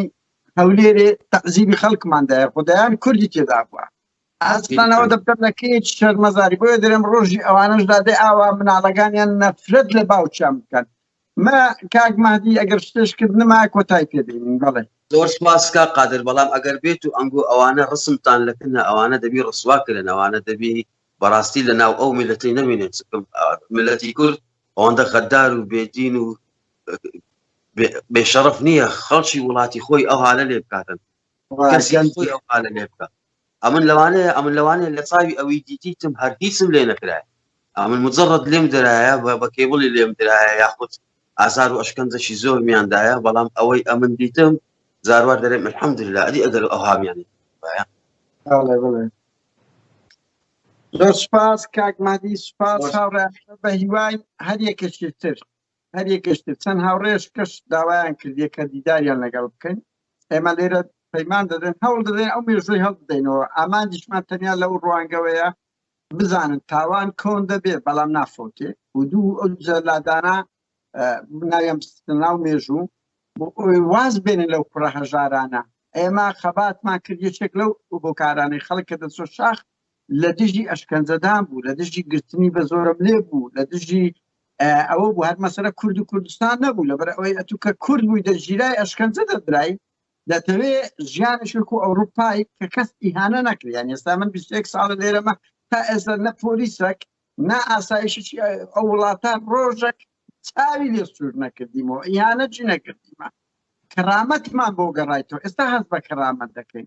هەولێرێ تەعزیبی خەڵکماندایە خۆدایان کوردی تێدا بووە ئەسڵانەوە دەبتەر نەکەیت شەرمەزاری بۆیە دەرێم ڕۆژی ئەوانش دادێ ئاوا مناڵەکانیان نەفرەت لە باوچیان بکەن ما کاک مهدی ئەگەر شتێشکرد نما کۆتای پێدەین بەڵێ زۆر سپاس کا قادر بەڵام ئەگەر بێت و ئەنگۆ ئەوانە ڕسمتان لەکردن ئەوانە دەبی ڕسواکردن ئەوانە دەبی بەڕاستی لە ناو ئەو میلەتی نەمێنێت ملەتی کورد ئەوەندە غەدار و بێدین و بێشەرف نییە خەڵکی وڵاتی خۆی ئەو حالە لێ بکاتن کەسی ئەو حالە لێ بکات. ئەمن لەوانەیە لە چاوی ئەوەی دیتیتم هەرگیزم لێ نەکرایە ئەمن مجرد لێم درایە بە کێبڵی لێم درایە یاخود ئازار و ئەشکەنجەشی زۆر میاندایە بەڵام ئەوەی ئەمن دیتم زاروار دەرێم الحەمدوللا ئەدی ئەگەر ئەو هامیانی زۆر سپاس کاک مهدی سپاس هاوڕێ بە هیوای هەر یەکێشتر چەند هاوڕێش کەس داوایان کردیە کە دیداریان لەگەڵ بکەین ئێمە لێرە پەیمان دەدەن هەوڵ دەدەین ئەو مێژووی هەڵبدەینەوە ئامانجیشمان تەنیا لەو ڕوانگەوەیە بزانن تاوان کۆن دەبێت بەڵام نافۆتێ و دوو ئەو جەلادانە ناویان ناو مێژوو واز بێنن لەو کوڕە هەژارانە ئێمە خەباتمان کرد یەکێک لەو بۆ کارانەی خەڵک کە دەچۆ شاخ لە دژی ئەشکەنجەدان بوو لە دژی گرتنی بە زۆرم لێ بوو لە دژی ئەوە بوو هەر مەسەرە کورد و کوردستان نەبوو لەبەر ئەوەی ئەتو کە کورد بووی دەژیرای ئەشکەنجە دەدرای دەتەوێت ژیانشکو ئەوروپای کە کەس ئیهانە نەکریان ئێستا من 21 ساڵە لێرەمە تا ئێستا نە پۆلیسێک نا ئاسایشی ئەو وڵاتان ڕۆژێک چاوی لێ سوور نەکردیمەوە ئیهانە چی نەکردیمە کەرامەتمان بۆ گەڕایتەوە ئێستا هەست بە کەرامەت دەکەین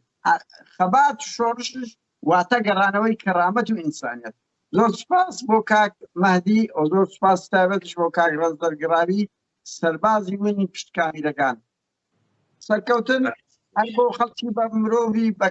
خەبات شۆڕشش واتە گەڕانەوەی کەرامەت و ئینسانیەت. زۆر سپاس بۆ کاک مهدی ئەو زۆر سپاس تایبەتش بۆ کاک ڕەزدەرگراوی سەربازی وێنی پشتکامیرەکان سەرکەوتن هەر بۆ خەڵکی بە مرۆڤی بە